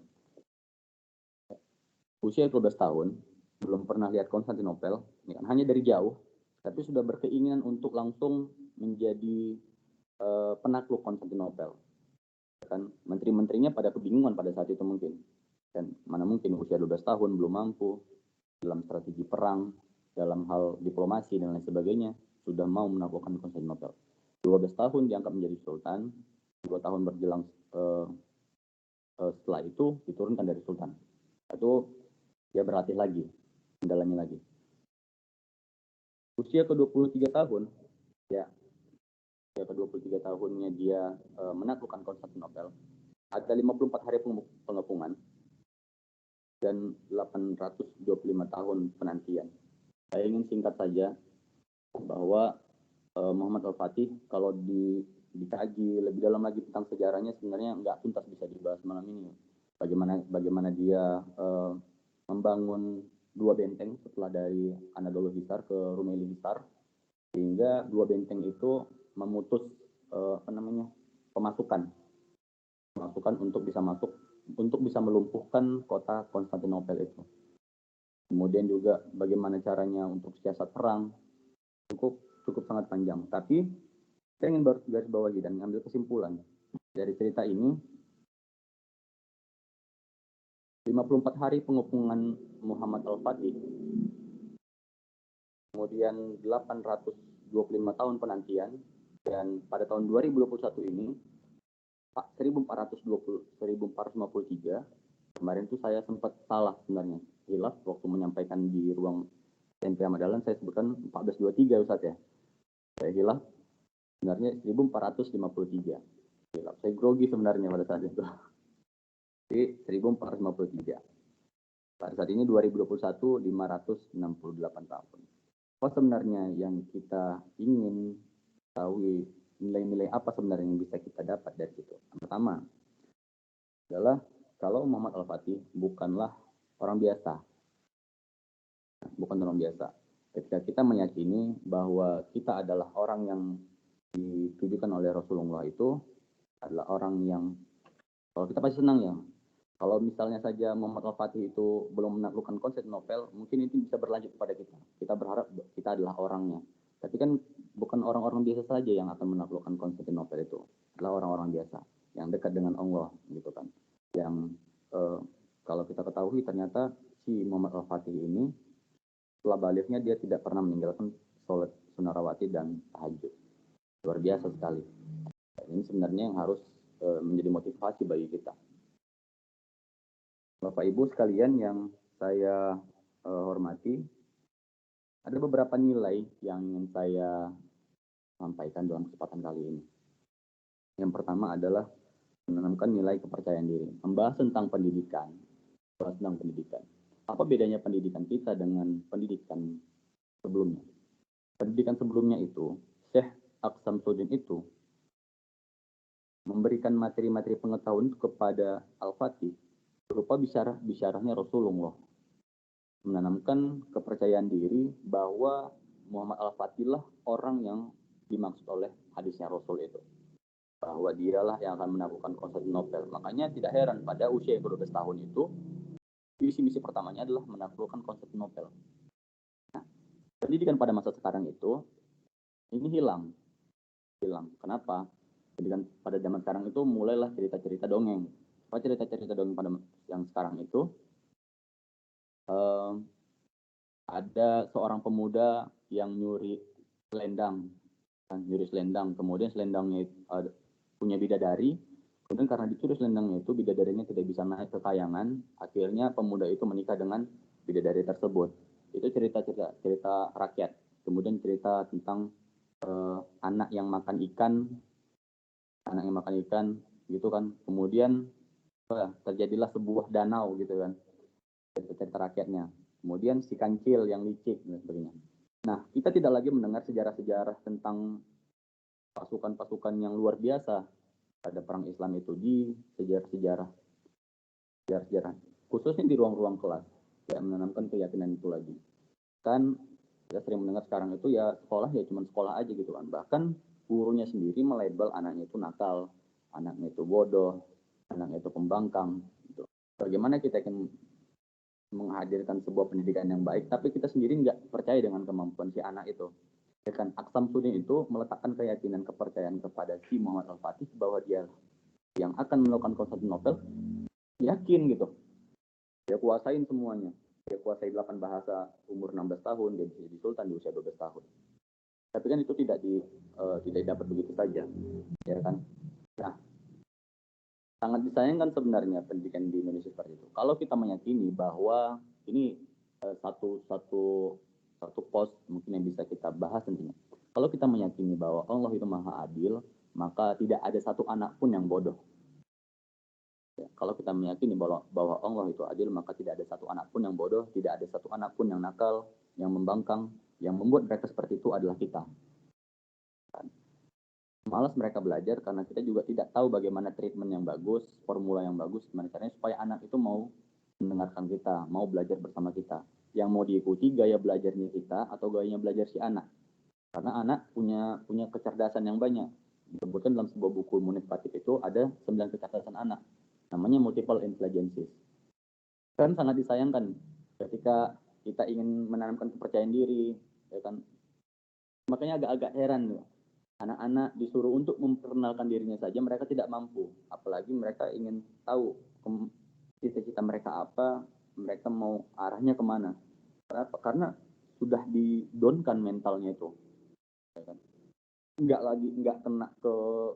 Usia 12 tahun, belum pernah lihat Konstantinopel, ya kan, hanya dari jauh, tapi sudah berkeinginan untuk langsung menjadi penakluk Konstantinopel. Kan menteri-menterinya pada kebingungan pada saat itu mungkin. Dan mana mungkin usia 12 tahun belum mampu dalam strategi perang, dalam hal diplomasi dan lain sebagainya, sudah mau menaklukkan Konstantinopel. 12 tahun diangkat menjadi sultan, 2 tahun berjelang setelah itu diturunkan dari sultan. Itu dia berlatih lagi, mendalami lagi. Usia ke-23 tahun, ya, usia ke-23 tahunnya dia menaklukkan Konstantinopel. Ada 54 hari pengepungan dan 825 tahun penantian. Saya ingin singkat saja bahwa Muhammad Al-Fatih kalau dikaji lebih dalam lagi tentang sejarahnya sebenarnya nggak tuntas bisa dibahas malam ini. Bagaimana dia membangun 2 benteng setelah dari Anadolu Hisar ke Rumeli Hisar, sehingga 2 benteng itu memutus pemasukan untuk bisa melumpuhkan kota Konstantinopel itu. Kemudian juga bagaimana caranya untuk siasat perang, cukup sangat panjang. Tapi saya ingin garis bawahi dan mengambil kesimpulan dari cerita ini. 54 hari pengepungan Muhammad Al-Fatih, kemudian 825 tahun penantian, dan pada tahun 2021 ini 1453, kemarin itu saya sempat salah sebenarnya, hilaf waktu menyampaikan di ruang SMP Ahmad Dahlan, saya sebutkan 1423 Ustaz ya. Saya hilaf, sebenarnya 1453. Hilaf. Saya grogi sebenarnya pada saat itu. Jadi 1453. Pada saat ini 2021 568 tahun. Apa sebenarnya yang kita ingin tahu, nilai-nilai apa sebenarnya yang bisa kita dapat dari situ? Yang pertama adalah kalau Muhammad Al-Fatih bukanlah orang biasa. Bukan orang biasa. Ketika kita meyakini bahwa kita adalah orang yang ditujukan oleh Rasulullah itu adalah orang yang, kalau kita pasti senang ya. Kalau misalnya saja Muhammad Al-Fatih itu belum menaklukkan Konstantinopel, mungkin itu bisa berlanjut kepada kita. Kita berharap kita adalah orangnya. Tapi kan bukan orang-orang biasa saja yang akan menaklukkan Konstantinopel itu. Adalah orang-orang biasa yang dekat dengan Allah, gitu kan. Yang kalau kita ketahui ternyata si Muhammad Al-Fatih ini setelah baliknya dia tidak pernah meninggalkan sholat sunnah rawatib dan tahajud. Luar biasa sekali. Ini sebenarnya yang harus menjadi motivasi bagi kita. Bapak Ibu sekalian yang saya hormati, ada beberapa nilai yang ingin saya sampaikan dalam kesempatan kali ini. Yang pertama adalah menanamkan nilai kepercayaan diri, membahas tentang pendidikan. Apa bedanya pendidikan kita dengan pendidikan sebelumnya? Pendidikan sebelumnya itu, Syekh Aqsamsuddin itu memberikan materi-materi pengetahuan kepada Al-Fatih berupa bisyarahnya Rasulullah, menanamkan kepercayaan diri bahwa Muhammad Al-Fatih lah orang yang dimaksud oleh hadisnya Rasul itu, bahwa dialah yang akan menaklukkan Konstantinopel. Makanya tidak heran pada usia 12 tahun itu visi misi pertamanya adalah menaklukkan Konstantinopel. Nah, pendidikan pada masa sekarang itu ini hilang. Kenapa? Pendidikan pada zaman sekarang itu mulailah cerita-cerita dongeng. Cerita-cerita dongeng pada yang sekarang itu ada seorang pemuda yang nyuri selendang, kemudian selendangnya punya bidadari, kemudian karena dicuri selendangnya itu bidadarinya tidak bisa naik ke kayangan, akhirnya pemuda itu menikah dengan bidadari tersebut. Itu cerita rakyat. Kemudian cerita tentang anak yang makan ikan gitu kan. Kemudian terjadilah sebuah danau gitu kan, cerita rakyatnya. Kemudian si kancil yang licik dan sebagainya. Nah, kita tidak lagi mendengar sejarah-sejarah tentang pasukan-pasukan yang luar biasa pada perang Islam itu di sejarah-sejarah khususnya di ruang-ruang kelas, tidak menanamkan keyakinan itu lagi. Kan Kita sering mendengar sekarang itu ya sekolah ya cuma sekolah aja gitu kan. Bahkan gurunya sendiri melabel anaknya itu nakal, anaknya itu bodoh, anaknya itu pembangkang. Gitu. Bagaimana kita akan menghadirkan sebuah pendidikan yang baik, tapi kita sendiri nggak percaya dengan kemampuan si anak itu. Ya kan, Aksamsuddin itu meletakkan keyakinan kepercayaan kepada si Muhammad Al-Fatih bahwa dia yang akan melakukan Konstantinopel, yakin gitu. Dia kuasain semuanya. Dia kuasai 8 bahasa umur 16 tahun, dia bisa jadi sultan di usia 12 tahun. Tapi kan itu tidak dapat begitu saja, ya kan? Nah, sangat disayangkan sebenarnya pendidikan di Indonesia seperti itu. Kalau kita meyakini bahwa ini satu pos mungkin yang bisa kita bahas nantinya. Kalau kita meyakini bahwa Allah itu maha adil, maka tidak ada satu anak pun yang bodoh. Ya, kalau kita meyakini bahwa Allah itu adil, maka tidak ada satu anak pun yang bodoh, tidak ada satu anak pun yang nakal, yang membangkang, yang membuat mereka seperti itu adalah kita. Malas mereka belajar karena kita juga tidak tahu bagaimana treatment yang bagus, formula yang bagus, gimana caranya supaya anak itu mau mendengarkan kita, mau belajar bersama kita. Yang mau diikuti gaya belajarnya kita atau gayanya belajar si anak. Karena anak punya kecerdasan yang banyak. Disebutkan dalam sebuah buku Munif Fatih itu ada 9 kecerdasan anak. Namanya multiple intelligences. Kan sangat disayangkan ketika kita ingin menanamkan kepercayaan diri, ya kan. Makanya agak-agak heran loh. Anak-anak disuruh untuk memperkenalkan dirinya saja mereka tidak mampu, apalagi mereka ingin tahu cita-cita mereka apa, mereka mau arahnya kemana. Kenapa? Karena sudah didonkan mentalnya itu, nggak kena ke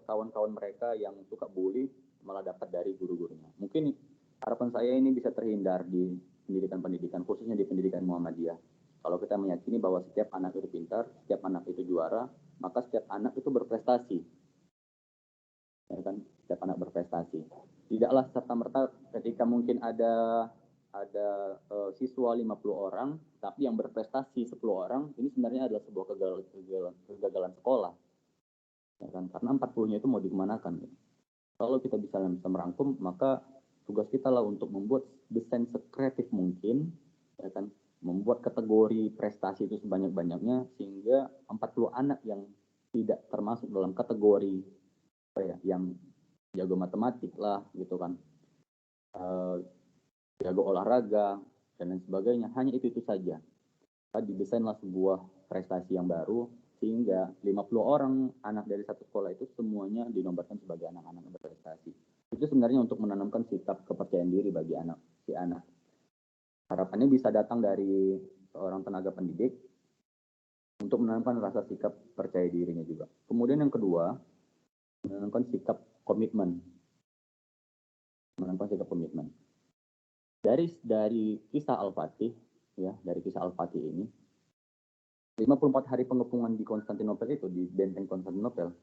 kawan-kawan mereka yang suka bully, malah dapat dari guru-gurunya. Mungkin harapan saya ini bisa terhindar di pendidikan-pendidikan, khususnya di pendidikan Muhammadiyah. Kalau kita meyakini bahwa setiap anak itu pintar, setiap anak itu juara, maka setiap anak itu berprestasi. Ya kan? Setiap anak berprestasi. Tidaklah serta-merta ketika mungkin ada siswa 50 orang, tapi yang berprestasi 10 orang, ini sebenarnya adalah sebuah kegagalan sekolah. Ya kan? Karena 40-nya itu mau dikemanakan. Ya. Kalau kita bisa merangkum, maka tugas kita lah untuk membuat desain sekreatif mungkin, ya kan? Membuat kategori prestasi itu sebanyak-banyaknya sehingga 40 anak yang tidak termasuk dalam kategori yang jago matematik lah gitu kan, jago olahraga dan lain sebagainya, hanya itu saja. Didesainlah sebuah prestasi yang baru sehingga 50 orang anak dari satu sekolah itu semuanya dinobatkan sebagai anak-anak berprestasi. Itu sebenarnya untuk menanamkan sikap kepercayaan diri bagi si anak. Harapannya bisa datang dari seorang tenaga pendidik untuk menanamkan rasa sikap percaya dirinya juga. Kemudian yang kedua, menanamkan sikap komitmen. Menanamkan sikap komitmen. Dari kisah Al-Fatih, ya, dari kisah Al-Fatih ini, 54 hari pengepungan di Konstantinopel itu, di benteng Konstantinopel,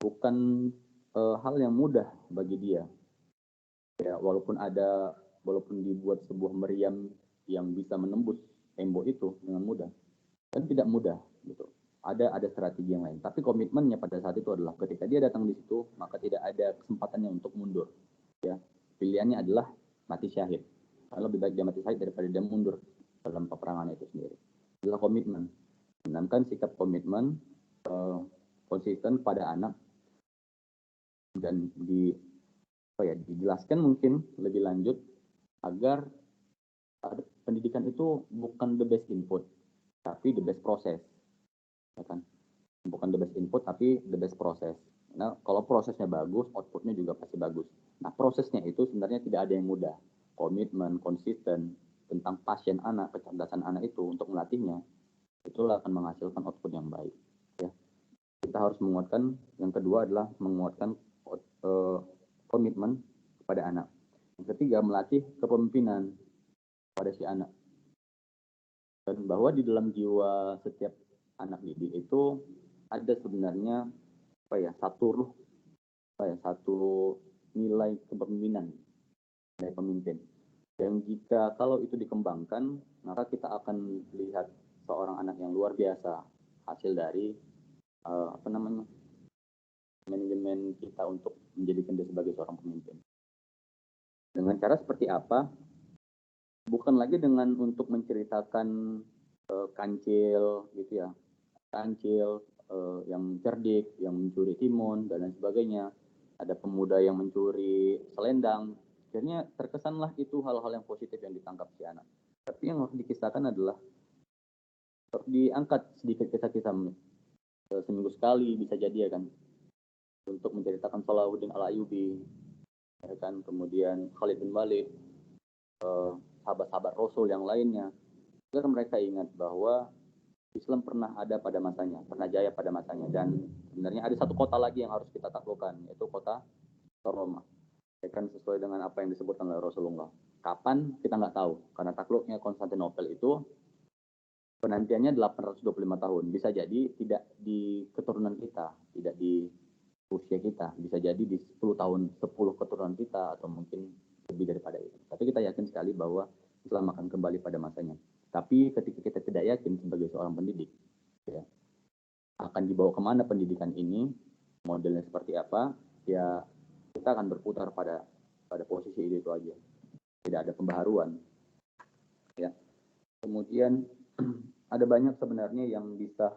bukan hal yang mudah bagi dia. Ya, walaupun dibuat sebuah meriam yang bisa menembus tembok itu dengan mudah, dan tidak mudah gitu. Ada strategi yang lain, tapi komitmennya pada saat itu adalah ketika dia datang di situ, maka tidak ada kesempatannya untuk mundur. Ya, pilihannya adalah mati syahid. Kalau lebih baik dia mati syahid daripada dia mundur dalam peperangan itu sendiri. Adalah komitmen, menanamkan sikap komitmen konsisten pada anak dan dijelaskan mungkin lebih lanjut agar pendidikan itu bukan the best input, tapi the best process, ya kan? Bukan the best input, tapi the best process. Nah, kalau prosesnya bagus, outputnya juga pasti bagus. Nah, prosesnya itu sebenarnya tidak ada yang mudah. Komitmen, konsisten tentang pasien anak, kecerdasan anak itu untuk melatihnya, itulah akan menghasilkan output yang baik. Ya, kita harus menguatkan. Yang kedua adalah menguatkan komitmen kepada anak. Yang ketiga, melatih kepemimpinan pada si anak. Dan bahwa di dalam jiwa setiap anak didik itu ada sebenarnya satu nilai kepemimpinan dari pemimpin. Dan jika kalau itu dikembangkan, maka kita akan lihat seorang anak yang luar biasa hasil dari manajemen kita untuk menjadikan dia sebagai seorang pemimpin. Dengan cara seperti apa? Bukan lagi dengan untuk menceritakan kancil gitu ya, kancil yang cerdik, yang mencuri timun dan lain sebagainya. Ada pemuda yang mencuri selendang. Akhirnya terkesanlah itu hal-hal yang positif yang ditangkap si anak. Tapi yang harus dikisahkan adalah diangkat sedikit kisah-kisah seminggu sekali bisa jadi ya kan, untuk menceritakan Salahuddin Al-Ayyubi, ya kan, kemudian Khalid bin Walid, sahabat-sahabat Rasul yang lainnya, agar mereka ingat bahwa Islam pernah ada pada masanya, pernah jaya pada masanya, dan sebenarnya ada satu kota lagi yang harus kita taklukkan, yaitu kota Roma, ya kan, sesuai dengan apa yang disebutkan oleh Rasulullah. Kapan kita nggak tahu, karena takluknya Konstantinopel itu penantiannya 825 tahun. Bisa jadi tidak di keturunan kita, tidak di usia kita. Bisa jadi di 10 tahun, 10 keturunan kita, atau mungkin lebih daripada itu. Tapi kita yakin sekali bahwa Islam akan kembali pada masanya. Tapi ketika kita tidak yakin sebagai seorang pendidik, ya, akan dibawa kemana pendidikan ini, modelnya seperti apa, ya kita akan berputar pada posisi itu aja. Tidak ada pembaharuan. Ya. Kemudian ada banyak sebenarnya yang bisa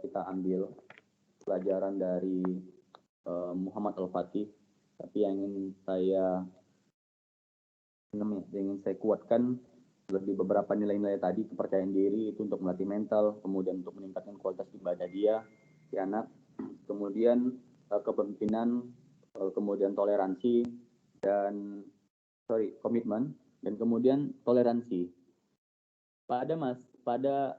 kita ambil pelajaran dari Muhammad Al-Fatih, tapi yang ingin saya kuatkan lebih beberapa nilai-nilai tadi. Kepercayaan diri itu untuk melatih mental, kemudian untuk meningkatkan kualitas ibadah dia, si anak, kemudian kepemimpinan, kemudian toleransi dan komitmen, dan kemudian toleransi. Pada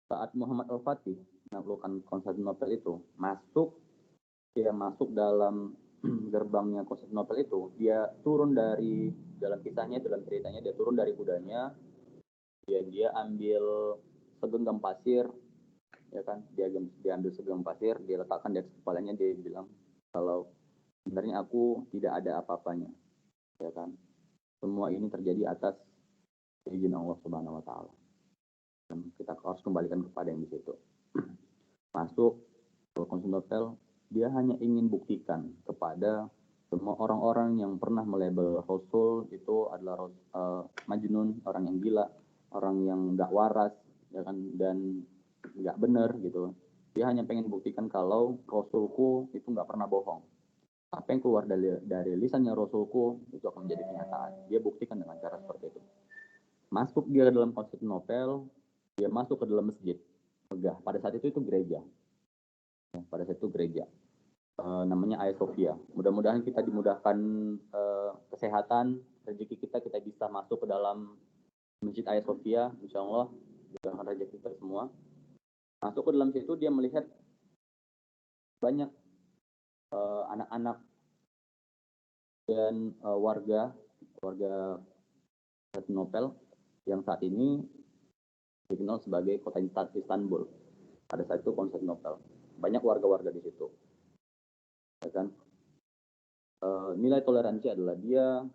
saat Muhammad Al-Fatih menaklukkan Konstantinopel itu, masuk dalam gerbangnya Konstantinopel itu, dia turun dari, dalam ceritanya dia turun dari kudanya, dia ambil segenggam pasir, ya kan, dia ambil segenggam pasir, dia letakkan di atas kepalanya, dia bilang kalau sebenarnya aku tidak ada apa-apanya, ya kan, semua ini terjadi atas izin Allah Subhanahu wa Ta'ala. Dan kita harus kembalikan kepada yang di situ. Masuk ke Konstantinopel, dia hanya ingin buktikan kepada semua orang-orang yang pernah melabel Rasul itu adalah majnun, orang yang gila, orang yang nggak waras, ya kan, dan nggak benar gitu. Dia hanya pengen buktikan kalau Rasulku itu nggak pernah bohong. Apa yang keluar dari lisannya Rasulku itu akan menjadi kenyataan. Dia buktikan dengan cara seperti itu. Masuk dia ke dalam Konstantinopel, dia masuk ke dalam masjid megah. Pada saat itu gereja. Ya, pada saat itu gereja. Namanya Hagia Sophia. Mudah-mudahan kita dimudahkan kesehatan, rezeki kita bisa masuk ke dalam Masjid Hagia Sophia, insya Allah, dimudahkan rezeki kita semua. Masuk ke dalam situ, dia melihat banyak anak-anak dan warga Konstantinopel yang saat ini dikenal sebagai kota Istanbul. Pada saat itu Konstantinopel, banyak warga-warga di situ, ya kan. Nilai toleransi adalah dia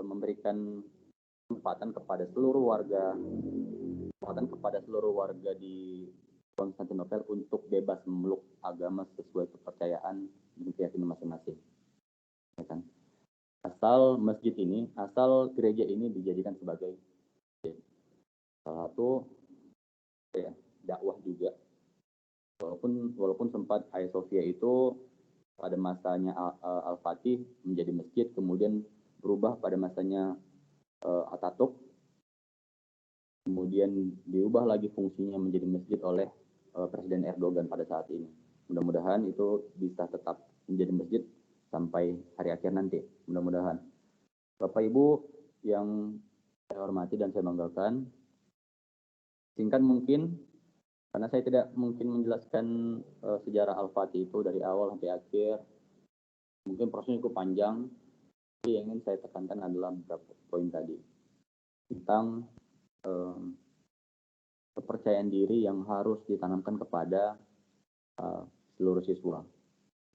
memberikan kesempatan kepada seluruh warga di Konstantinopel untuk bebas memeluk agama sesuai kepercayaan dan keyakinan masing-masing, ya kan. Asal gereja ini dijadikan sebagai salah satu dakwah juga. Walaupun sempat Hagia Sophia itu pada masanya Al-Fatih menjadi masjid, kemudian berubah pada masanya Atatürk, kemudian diubah lagi fungsinya menjadi masjid oleh Presiden Erdogan pada saat ini. Mudah-mudahan itu bisa tetap menjadi masjid sampai hari akhir nanti, mudah-mudahan. Bapak Ibu yang saya hormati dan saya banggakan, singkat mungkin, karena saya tidak mungkin menjelaskan sejarah Al-Fatih itu dari awal sampai akhir, mungkin prosesnya cukup panjang. Tapi yang ingin saya tekankan adalah beberapa poin tadi tentang kepercayaan diri yang harus ditanamkan kepada seluruh siswa,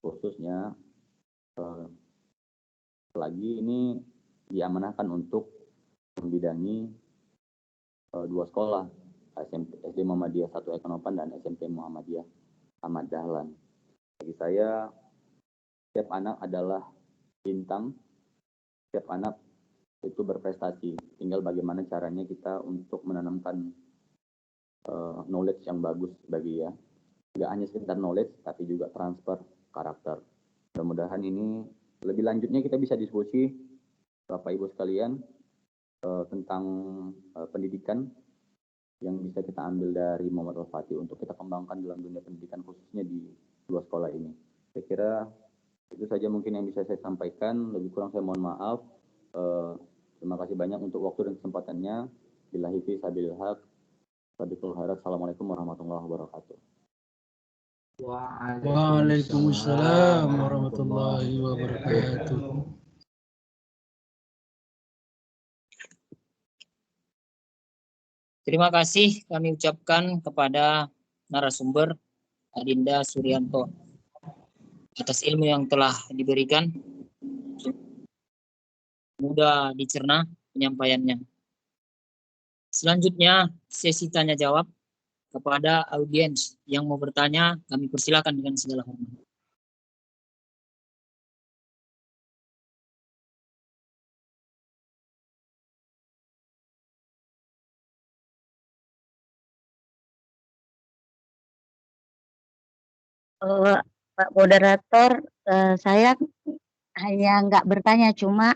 khususnya lagi ini diamanahkan untuk membidangi dua sekolah, SD Muhammadiyah 1 Ekonopan dan SMP Muhammadiyah Ahmad Dahlan. Bagi saya, setiap anak adalah bintang, setiap anak itu berprestasi. Tinggal bagaimana caranya kita untuk menanamkan knowledge yang bagus bagi ya. Nggak hanya sekedar knowledge, tapi juga transfer karakter. Mudah-mudahan ini lebih lanjutnya kita bisa diskusi, Bapak Ibu sekalian, tentang pendidikan yang bisa kita ambil dari Muhammad Al-Fatih untuk kita kembangkan dalam dunia pendidikan, khususnya di dua sekolah ini. Saya kira itu saja mungkin yang bisa saya sampaikan. Lebih kurang saya mohon maaf. Terima kasih banyak untuk waktu dan kesempatannya. Billahi fi sabilil haq. Assalamualaikum warahmatullahi wabarakatuh. Waalaikumsalam warahmatullahi wabarakatuh. Terima kasih kami ucapkan kepada narasumber Adinda Suryanto atas ilmu yang telah diberikan. Mudah dicerna penyampaiannya. Selanjutnya sesi tanya jawab kepada audiens yang mau bertanya, kami persilakan dengan segala hormat. Pak Moderator, saya hanya nggak bertanya, cuma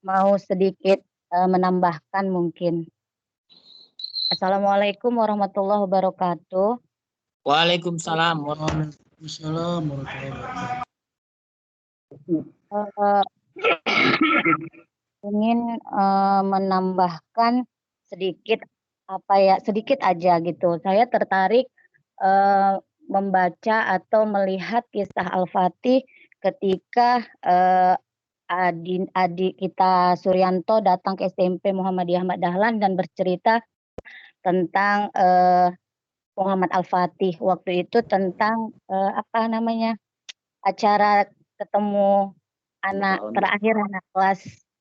mau sedikit menambahkan mungkin. Assalamualaikum warahmatullahi wabarakatuh. Waalaikumsalam. Waalaikumsalam warahmatullahi wabarakatuh. Ingin menambahkan sedikit sedikit aja gitu. Saya tertarik membaca atau melihat kisah Al-Fatih ketika adik kita Suryanto datang ke SMP Muhammadiyah Ahmad Dahlan dan bercerita tentang Muhammad Al-Fatih waktu itu, tentang acara ketemu anak terakhir, anak kelas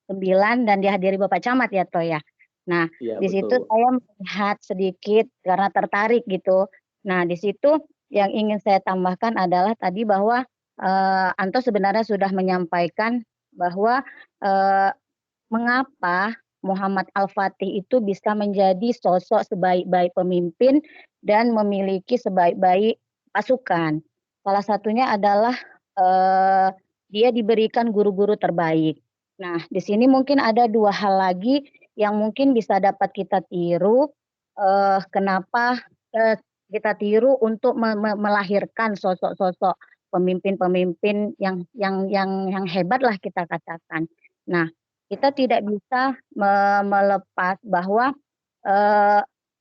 9, dan dihadiri Bapak Camat ya Toh ya. Nah, Ya, di situ saya melihat sedikit karena tertarik gitu. Nah, di situ yang ingin saya tambahkan adalah tadi bahwa Anto sebenarnya sudah menyampaikan bahwa mengapa Muhammad Al-Fatih itu bisa menjadi sosok sebaik-baik pemimpin dan memiliki sebaik-baik pasukan. Salah satunya adalah dia diberikan guru-guru terbaik. Nah, di sini mungkin ada dua hal lagi yang mungkin bisa dapat kita tiru. Kenapa kita tiru untuk melahirkan sosok-sosok pemimpin-pemimpin yang hebat lah kita katakan. Nah, kita tidak bisa melepas bahwa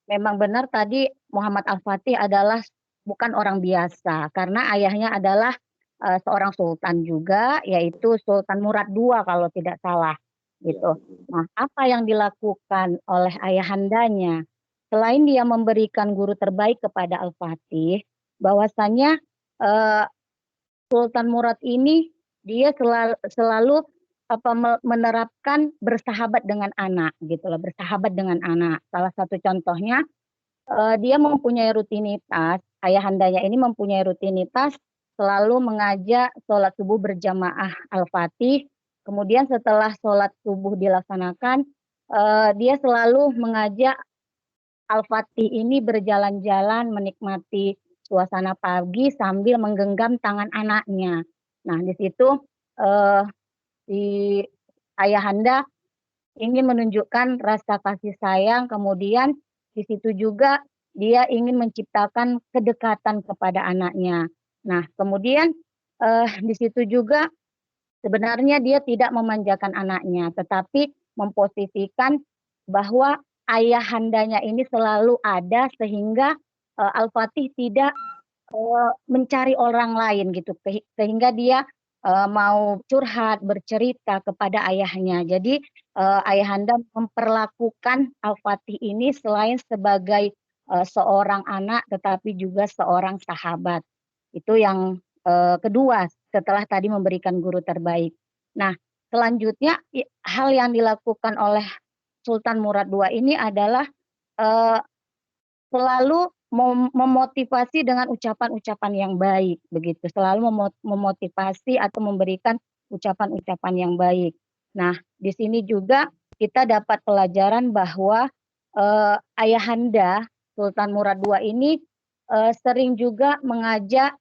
memang benar tadi Muhammad Al-Fatih adalah bukan orang biasa, karena ayahnya adalah seorang sultan juga, yaitu Sultan Murad II kalau tidak salah gitu. Nah, apa yang dilakukan oleh ayahandanya selain dia memberikan guru terbaik kepada Al-Fatih, bahwasanya Sultan Murad ini dia selalu menerapkan bersahabat dengan anak gitu loh, bersahabat dengan anak. Salah satu contohnya dia mempunyai rutinitas, ayahandanya ini mempunyai rutinitas selalu mengajak sholat subuh berjamaah Al-Fatih. Kemudian setelah sholat subuh dilaksanakan, dia selalu mengajak Al-Fatih ini berjalan-jalan menikmati suasana pagi sambil menggenggam tangan anaknya. Nah, di situ si ayahanda ingin menunjukkan rasa kasih sayang, kemudian di situ juga dia ingin menciptakan kedekatan kepada anaknya. Nah, kemudian di situ juga sebenarnya dia tidak memanjakan anaknya, tetapi memposisikan bahwa ayahandanya ini selalu ada sehingga Al-Fatih tidak mencari orang lain gitu, sehingga dia mau curhat, bercerita kepada ayahnya. Jadi ayahanda memperlakukan Al-Fatih ini selain sebagai seorang anak, tetapi juga seorang sahabat. Itu yang kedua setelah tadi memberikan guru terbaik. Nah, selanjutnya hal yang dilakukan oleh Sultan Murad II ini adalah selalu memotivasi dengan ucapan-ucapan yang baik, begitu. Selalu memotivasi atau memberikan ucapan-ucapan yang baik. Nah, di sini juga kita dapat pelajaran bahwa ayahanda Sultan Murad II ini sering juga mengajak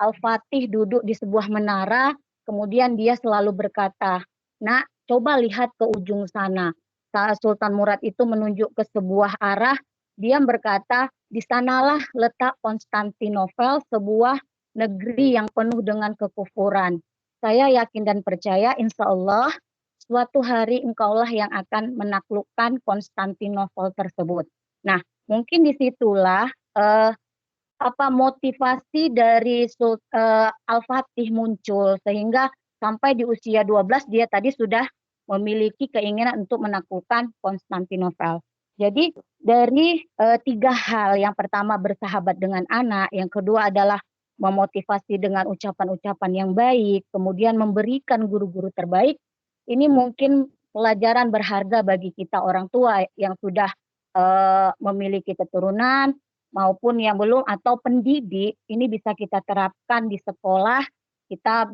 Al-Fatih duduk di sebuah menara, kemudian dia selalu berkata, "Nak, coba lihat ke ujung sana." Saat Sultan Murad itu menunjuk ke sebuah arah, dia berkata, "Di sanalah letak Konstantinopel, sebuah negeri yang penuh dengan kekufuran. Saya yakin dan percaya, insya Allah, suatu hari engkaulah yang akan menaklukkan Konstantinopel tersebut." Nah, mungkin disitulah motivasi dari Al-Fatih muncul, sehingga sampai di usia 12 dia tadi sudah memiliki keinginan untuk menaklukkan Konstantinopel. Jadi dari 3 hal, yang pertama bersahabat dengan anak, yang kedua adalah memotivasi dengan ucapan-ucapan yang baik, kemudian memberikan guru-guru terbaik, ini mungkin pelajaran berharga bagi kita orang tua yang sudah memiliki keturunan, maupun yang belum, atau pendidik. Ini bisa kita terapkan di sekolah kita,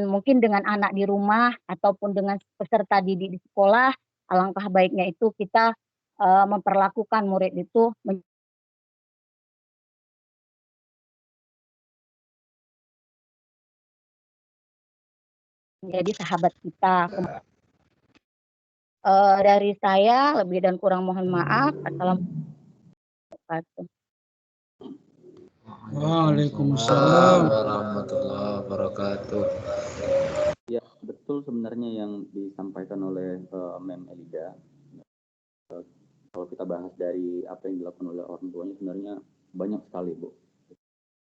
mungkin dengan anak di rumah ataupun dengan peserta didik di sekolah. Alangkah baiknya itu kita memperlakukan murid itu menjadi sahabat kita. Dari saya, lebih dan kurang mohon maaf. Assalamualaikum. Waalaikumsalam warahmatullahi wabarakatuh. Ya, betul sebenarnya yang disampaikan oleh Mem Elida. Kalau kita bahas dari apa yang dilakukan oleh orang tuanya, sebenarnya banyak sekali, Bu.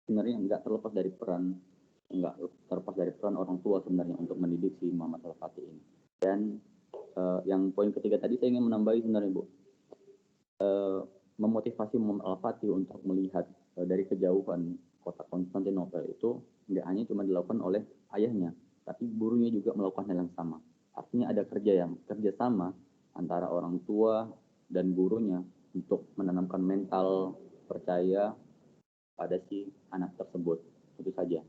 Sebenarnya nggak terlepas dari peran orang tua sebenarnya untuk mendidik si Muhammad Al-Fatih ini. Dan yang poin ketiga tadi saya ingin menambahi sebenarnya, Bu. Memotivasi Muhammad Al-Fatih untuk melihat dari kejauhan kota Konstantinopel itu nggak hanya cuma dilakukan oleh ayahnya, tapi gurunya juga melakukan hal yang sama. Artinya ada kerjasama antara orang tua dan gurunya untuk menanamkan mental percaya pada si anak tersebut. Itu saja.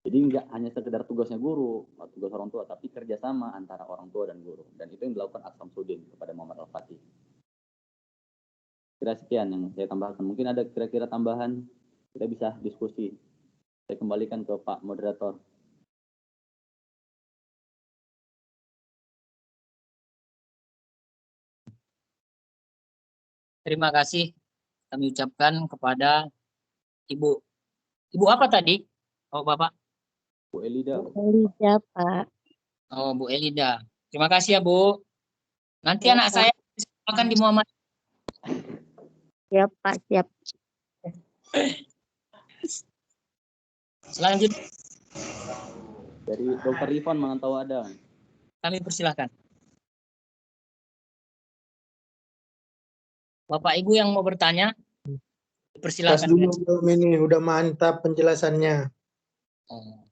Jadi nggak hanya sekedar tugasnya guru, tugas orang tua, tapi kerjasama antara orang tua dan guru. Dan itu yang dilakukan As-Samsudin kepada Muhammad Al-Fatih. Kira sekian yang saya tambahkan. Mungkin ada kira-kira tambahan, kita bisa diskusi. Saya kembalikan ke Pak Moderator. Terima kasih kami ucapkan kepada Ibu. Ibu apa tadi? Oh, Bapak. Bu Elida. Elida, Pak. Oh, Bu Elida. Terima kasih ya, Bu. Nanti Ya, anak Pak. saya akan di Muhammad. Siap, Pak, siap. Selanjutnya Dari Dr. Ivan Mangantau ada. kami persilahkan. Bapak Ibu yang mau bertanya, persilahkan. Dulu belum ini, udah mantap penjelasannya. Oh.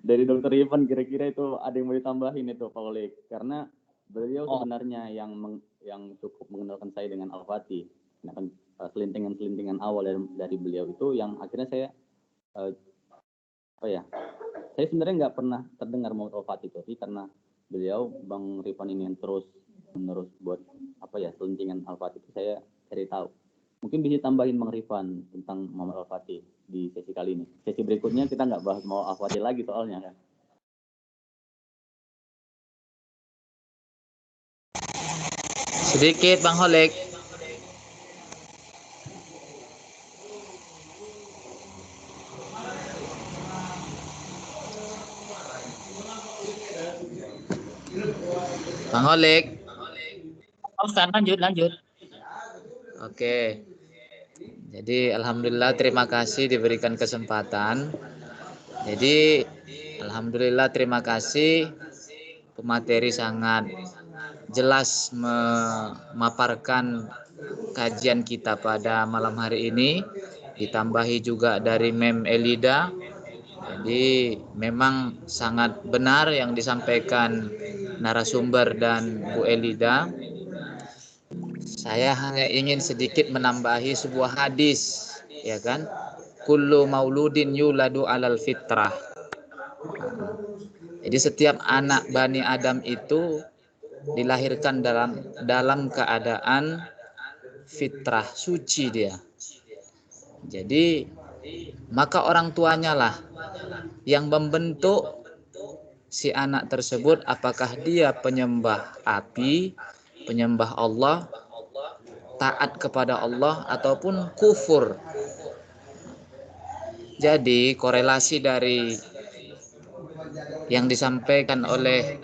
Dari Dr. Ivan kira-kira itu ada yang mau ditambahin itu Pak Oleg, karena beliau sebenarnya yang cukup mengenalkan saya dengan Al-Fatih. Nah, kan selintingan awal dari beliau itu yang akhirnya saya saya sebenarnya nggak pernah terdengar Muhammad Al-Fatih, tapi karena beliau Bang Rifan ini yang terus menerus buat selintingan Al-Fatih itu saya cari tahu. Mungkin bisa tambahin Bang Rifan tentang Muhammad Al-Fatih di sesi kali ini. Sesi berikutnya kita nggak bahas mau Al-Fatih lagi soalnya kan. Sedikit Bang Holek. Bang Holek. Ustaz, lanjut. Oke. Jadi alhamdulillah terima kasih diberikan kesempatan. Jadi alhamdulillah terima kasih, pemateri sangat jelas memaparkan kajian kita pada malam hari ini, ditambahi juga dari Mem Elida. Jadi memang sangat benar yang disampaikan narasumber dan Bu Elida. Saya hanya ingin sedikit menambahi sebuah hadis, ya kan? Kullu mauludin yuladu alal fitrah. Jadi setiap anak Bani Adam itu dilahirkan dalam keadaan fitrah, suci dia. Jadi maka orang tuanya lah yang membentuk si anak tersebut, apakah dia penyembah api, penyembah Allah, taat kepada Allah, ataupun kufur. Jadi korelasi dari yang disampaikan oleh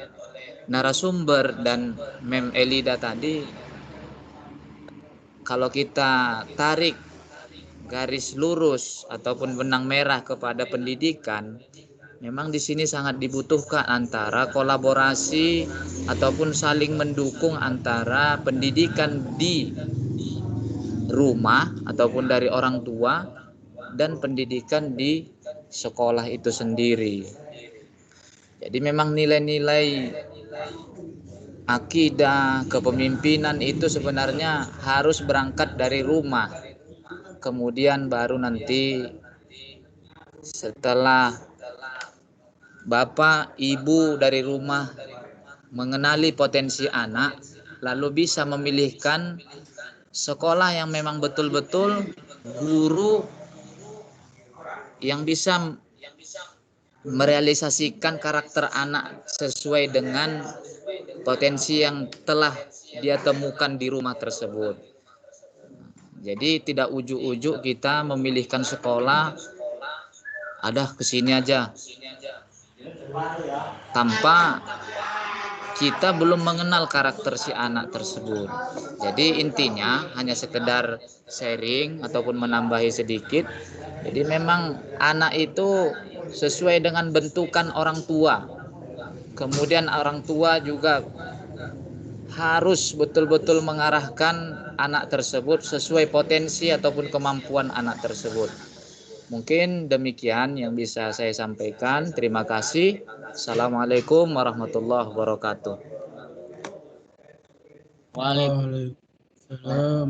narasumber dan Mem Elida tadi, kalau kita tarik garis lurus ataupun benang merah kepada pendidikan, memang di sini sangat dibutuhkan antara kolaborasi ataupun saling mendukung antara pendidikan di rumah ataupun dari orang tua dan pendidikan di sekolah itu sendiri. Jadi memang nilai-nilai akidah, kepemimpinan itu sebenarnya harus berangkat dari rumah. Kemudian baru nanti setelah bapak, ibu dari rumah mengenali potensi anak, lalu bisa memilihkan sekolah yang memang betul-betul guru yang bisa merealisasikan karakter anak sesuai dengan potensi yang telah dia temukan di rumah tersebut. Jadi tidak ujuk-ujuk kita memilihkan sekolah, ada kesini aja, tanpa kita belum mengenal karakter si anak tersebut. Jadi intinya hanya sekedar sharing ataupun menambahi sedikit. Jadi memang anak itu sesuai dengan bentukan orang tua. Kemudian orang tua juga harus betul-betul mengarahkan anak tersebut sesuai potensi ataupun kemampuan anak tersebut. Mungkin demikian yang bisa saya sampaikan. Terima kasih. Assalamualaikum warahmatullahi wabarakatuh. Waalaikumsalam.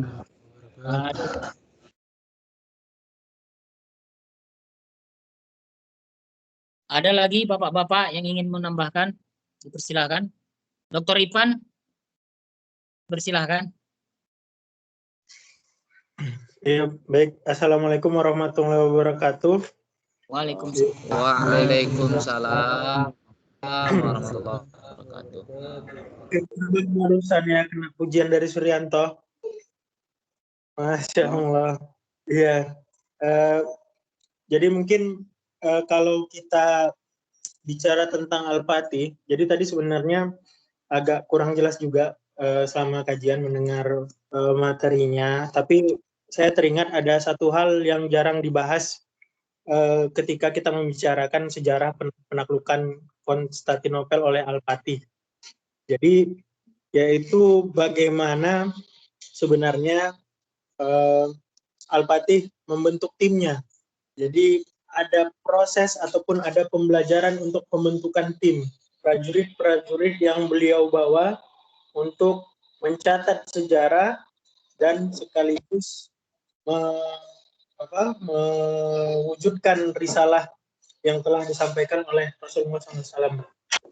Ada lagi bapak-bapak yang ingin menambahkan? Dipersilakan. Dr. Ivan, bersilahkan. Ya, baik. Assalamualaikum warahmatullahi wabarakatuh. Waalaikumsalam. Waalaikumsalam warahmatullahi wabarakatuh. Barusan ya kena pujian dari Suryanto. Masya Allah. Iya. Jadi mungkin kalau kita bicara tentang Al-Fatih, jadi tadi sebenarnya agak kurang jelas juga selama kajian mendengar materinya, tapi saya teringat ada satu hal yang jarang dibahas ketika kita membicarakan sejarah penaklukan Konstantinopel oleh Al-Fatih. Jadi yaitu bagaimana sebenarnya Al-Fatih membentuk timnya. Jadi ada proses ataupun ada pembelajaran untuk pembentukan tim, prajurit-prajurit yang beliau bawa untuk mencatat sejarah dan sekaligus mewujudkan risalah yang telah disampaikan oleh Rasulullah SAW.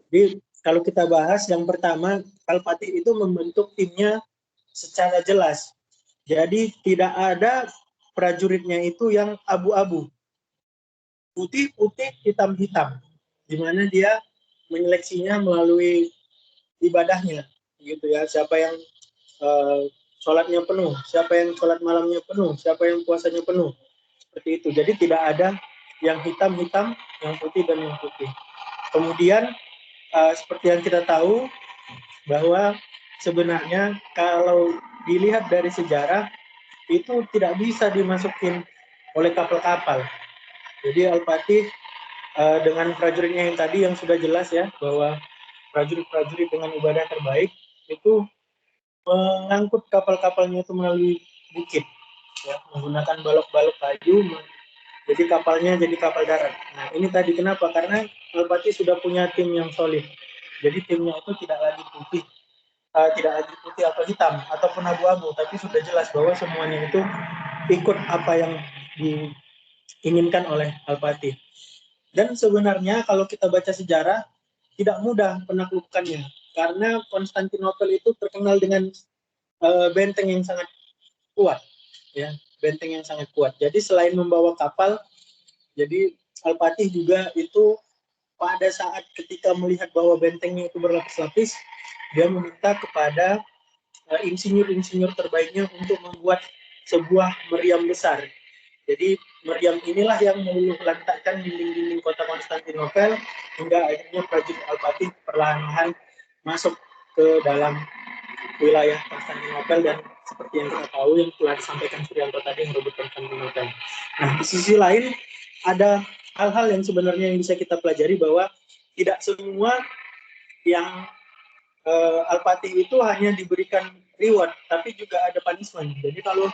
Jadi kalau kita bahas yang pertama, Al-Fatih itu membentuk timnya secara jelas. Jadi tidak ada prajuritnya itu yang abu-abu, putih-putih, hitam-hitam, di mana dia menyeleksinya melalui ibadahnya, gitu ya. Siapa yang sholatnya penuh, siapa yang sholat malamnya penuh, siapa yang puasanya penuh, seperti itu. Jadi tidak ada yang hitam-hitam, yang putih dan yang putih. Kemudian seperti yang kita tahu bahwa sebenarnya kalau dilihat dari sejarah itu tidak bisa dimasukin oleh kapal-kapal. Jadi Al-Fatih dengan prajuritnya yang tadi yang sudah jelas ya, bahwa prajurit-prajurit dengan ibadah terbaik itu mengangkut kapal-kapalnya itu melalui bukit, ya, menggunakan balok-balok kayu, jadi kapalnya jadi kapal darat. Nah ini tadi kenapa? Karena Al-Fatih sudah punya tim yang solid. Jadi timnya itu tidak lagi putih atau hitam ataupun abu-abu, tapi sudah jelas bahwa semuanya itu ikut apa yang diinginkan oleh Al-Fatih. Dan sebenarnya kalau kita baca sejarah tidak mudah penaklukannya, karena Konstantinopel itu terkenal dengan benteng yang sangat kuat, ya, benteng yang sangat kuat. Jadi selain membawa kapal, jadi Al-Fatih juga itu pada saat ketika melihat bahwa bentengnya itu berlapis-lapis, dia meminta kepada insinyur-insinyur terbaiknya untuk membuat sebuah meriam besar. Jadi meriam inilah yang meluluh lantakkan dinding-dinding kota Konstantinopel hingga akhirnya prajurit Al-Fatih perlahan-lahan masuk ke dalam wilayah Konstantinopel dan seperti yang kita tahu yang telah disampaikan Suryanto tadi merebut Konstantinopel. Nah, di sisi lain ada hal-hal yang sebenarnya yang bisa kita pelajari bahwa tidak semua yang Al-Fatih itu hanya diberikan reward, tapi juga ada punishment. Jadi kalau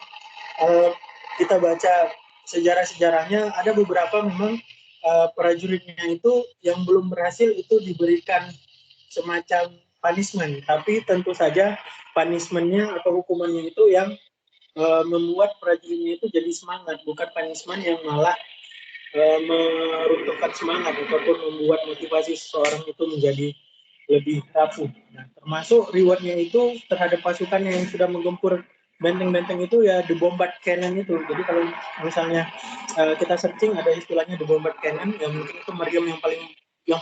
kita baca sejarah-sejarahnya, ada beberapa memang prajuritnya itu yang belum berhasil itu diberikan semacam punishment, tapi tentu saja punishmentnya atau hukumannya itu yang membuat prajuritnya itu jadi semangat, bukan punishment yang malah meruntuhkan semangat ataupun membuat motivasi seseorang itu menjadi lebih rapuh. Nah, termasuk rewardnya itu terhadap pasukannya yang sudah menggempur benteng-benteng itu ya the bombard cannon itu. Jadi kalau misalnya kita searching ada istilahnya the bombard cannon, yang mungkin itu meriam yang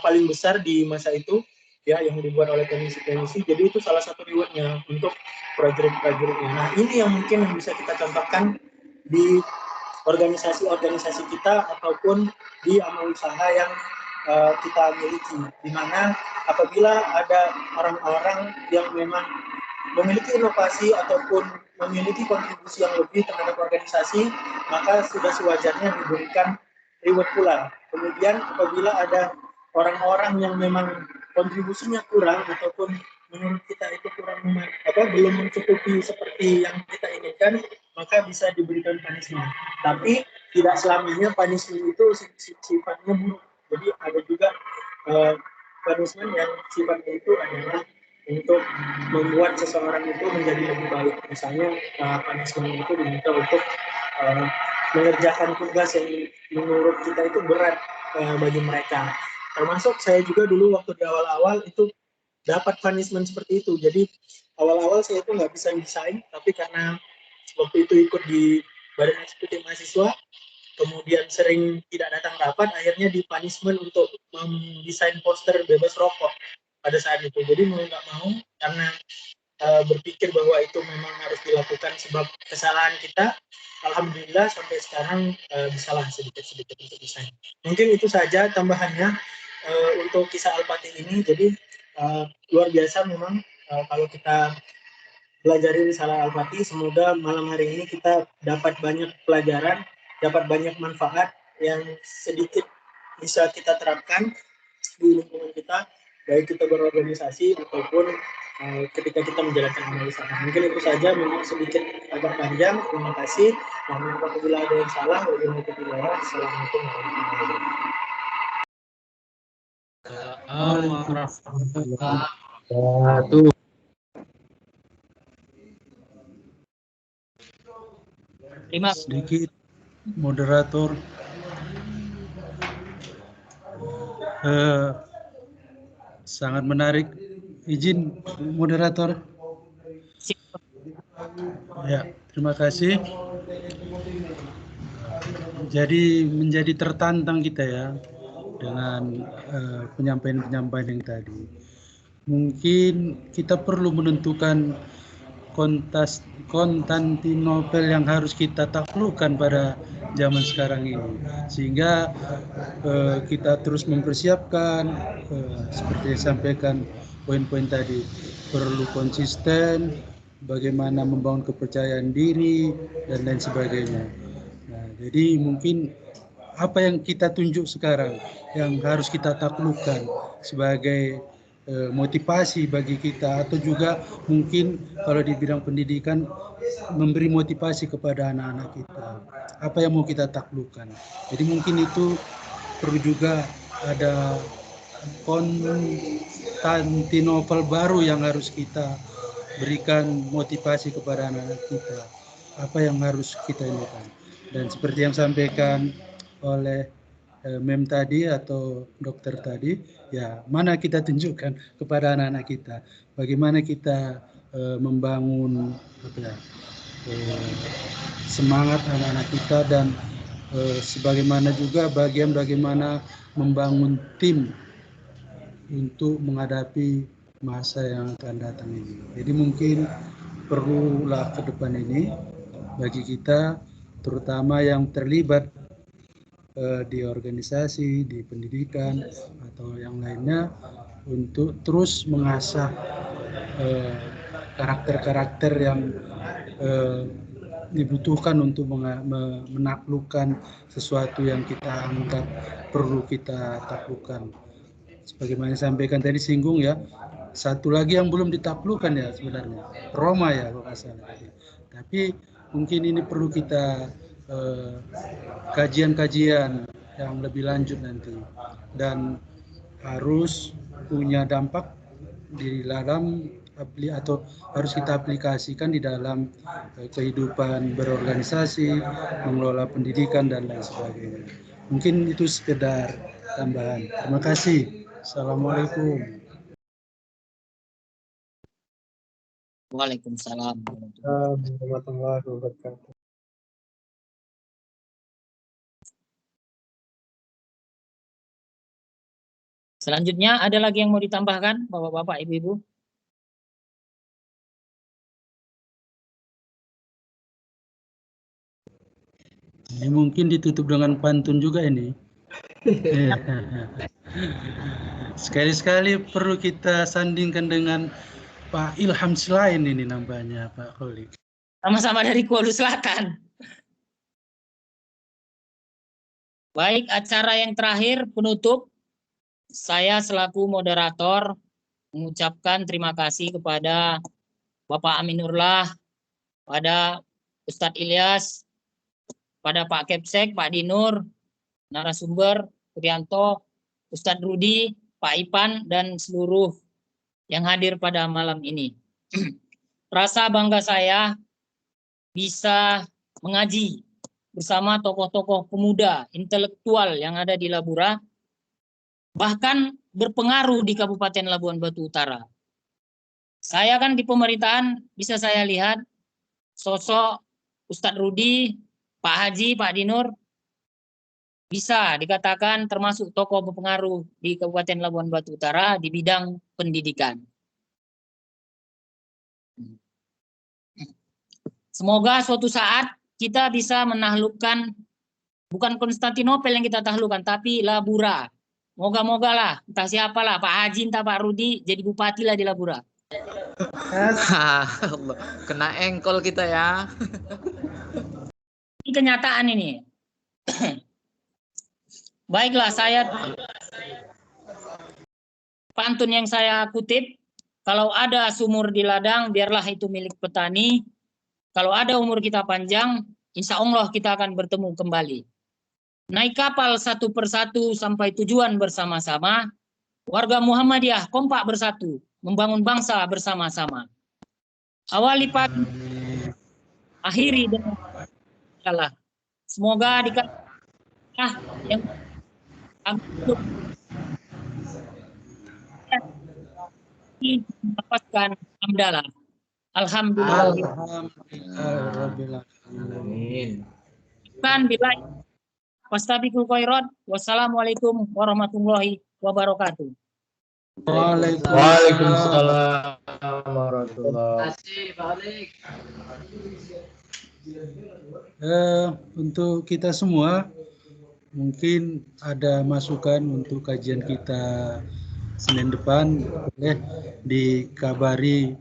paling besar di masa itu, ya, yang dibuat oleh teknisi-teknisi. Jadi itu salah satu rewardnya untuk prajurit-prajuritnya. Nah, ini yang mungkin yang bisa kita contohkan di organisasi-organisasi kita ataupun di amal usaha yang kita miliki, di mana apabila ada orang-orang yang memang memiliki inovasi ataupun memiliki kontribusi yang lebih terhadap organisasi, maka sudah sewajarnya diberikan reward pula. Kemudian apabila ada orang-orang yang memang kontribusinya kurang ataupun menurut kita itu kurang belum mencukupi seperti yang kita inginkan, maka bisa diberikan punishment. Tapi tidak selamanya punishment itu sifatnya buruk. Jadi ada juga punishment yang sifatnya itu adalah untuk membuat seseorang itu menjadi lebih baik. Misalnya punishment itu diminta untuk mengerjakan tugas yang menurut kita itu berat bagi mereka. Termasuk saya juga dulu waktu di awal-awal itu dapat punishment seperti itu. Jadi awal-awal saya itu nggak bisa desain, tapi karena waktu itu ikut di Badan Eksekutif Mahasiswa, kemudian sering tidak datang rapat, akhirnya di punishment untuk mendesain poster bebas rokok pada saat itu. Jadi mau nggak mau, karena berpikir bahwa itu memang harus dilakukan sebab kesalahan kita, alhamdulillah sampai sekarang bisalah sedikit-sedikit untuk desain. Mungkin itu saja tambahannya untuk kisah Al-Fatih ini. Jadi luar biasa memang kalau kita pelajari risalah Al-Fatih. Semoga malam hari ini kita dapat banyak pelajaran, dapat banyak manfaat yang sedikit bisa kita terapkan di lingkungan kita, baik kita berorganisasi ataupun ketika kita menjalankan amal usaha. Mungkin itu saja, memang sedikit agak panjang. Terima kasih. Dan apabila ada yang salah, Assalamualaikum warahmatullahi wabarakatuh. Sedikit moderator, sangat menarik. Izin moderator. Ya, terima kasih. Jadi menjadi tertantang kita ya dengan penyampaian-penyampaian yang tadi. Mungkin kita perlu menentukan Konstantinopel yang harus kita taklukkan pada zaman sekarang ini, sehingga kita terus mempersiapkan seperti yang disampaikan poin-poin tadi, perlu konsisten, bagaimana membangun kepercayaan diri dan lain sebagainya. Nah, jadi mungkin apa yang kita tunjuk sekarang yang harus kita taklukkan sebagai motivasi bagi kita, atau juga mungkin kalau di bidang pendidikan memberi motivasi kepada anak-anak kita, apa yang mau kita taklukkan. Jadi mungkin itu perlu juga ada Konstantinopel baru yang harus kita berikan motivasi kepada anak-anak kita, apa yang harus kita lakukan. Dan seperti yang sampaikan oleh mem tadi atau dokter tadi, ya mana kita tunjukkan kepada anak-anak kita bagaimana kita membangun semangat anak-anak kita, dan sebagaimana juga bagaimana membangun tim untuk menghadapi masa yang akan datang ini. Jadi mungkin perlulah ke depan ini bagi kita, terutama yang terlibat di organisasi, di pendidikan atau yang lainnya, untuk terus mengasah karakter-karakter yang dibutuhkan untuk menaklukkan sesuatu yang kita anggap perlu kita taklukkan. Sebagaimana disampaikan tadi, singgung ya, satu lagi yang belum ditaklukkan ya sebenarnya, Roma ya kalau nggak salah. Tapi mungkin ini perlu kita kajian-kajian yang lebih lanjut nanti, dan harus punya dampak di dalam atau harus kita aplikasikan di dalam kehidupan berorganisasi, mengelola pendidikan dan lain sebagainya. Mungkin itu sekedar tambahan. Terima kasih. Assalamualaikum. Waalaikumsalam. Warahmatullahi wabarakatuh. Selanjutnya ada lagi yang mau ditambahkan, Bapak-bapak, Ibu-ibu? Ini mungkin ditutup dengan pantun juga ini. Sekali-sekali perlu kita sandingkan dengan Pak Ilham Silain ini namanya, Pak Kholik. Sama-sama dari Kuala Selatan. Baik, acara yang terakhir penutup, saya selaku moderator mengucapkan terima kasih kepada Bapak Aminurlah, pada Ustadz Ilyas, pada Pak Kepsek, Pak Dinur, narasumber, Prianto, Ustadz Rudi, Pak Ipan, dan seluruh yang hadir pada malam ini. Rasa bangga saya bisa mengaji bersama tokoh-tokoh pemuda intelektual yang ada di Labura, bahkan berpengaruh di Kabupaten Labuan Batu Utara. Saya kan di pemerintahan bisa saya lihat sosok Ustadz Rudi, Pak Haji, Pak Dinur, bisa dikatakan termasuk tokoh berpengaruh di Kabupaten Labuan Batu Utara di bidang pendidikan. Semoga suatu saat kita bisa menaklukkan, bukan Konstantinopel yang kita taklukkan, tapi Labura. Moga-moga lah, entah siapalah, Pak Haji, entah Pak Rudi, jadi bupati lah di Labura. Kena engkol kita ya. Ini kenyataan ini. Baiklah, saya pantun yang saya kutip, kalau ada sumur di ladang, biarlah itu milik petani. Kalau ada umur kita panjang, insya Allah kita akan bertemu kembali. Naik kapal satu persatu sampai tujuan bersama-sama. Warga Muhammadiyah kompak bersatu, membangun bangsa bersama-sama. Awali pagi, akhiri dengan salah. Semoga dikasih yang mendapatkan hamdalah. Alhamdulillah. Amin. Kan bila wastabiqul khairat. Wassalamualaikum warahmatullahi wabarakatuh. Waalaikumsalam warahmatullahi wabarakatuh. Untuk kita semua, mungkin ada masukan untuk kajian kita Senin depan, boleh dikabari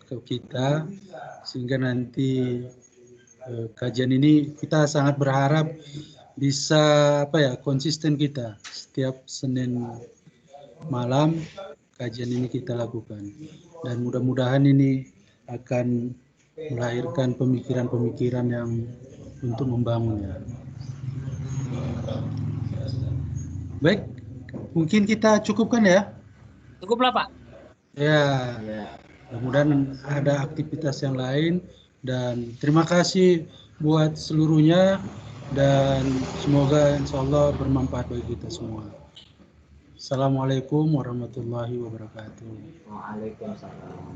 ke kita, sehingga nanti kajian ini kita sangat berharap bisa konsisten kita setiap Senin malam kajian ini kita lakukan, dan mudah-mudahan ini akan melahirkan pemikiran-pemikiran yang untuk membangunnya. Baik, mungkin kita cukupkan ya. Cukuplah Pak. Ya. Mudah-mudahan ada aktivitas yang lain, dan terima kasih buat seluruhnya, dan semoga insya Allah bermanfaat bagi kita semua. Assalamualaikum warahmatullahi wabarakatuh. Waalaikumsalam.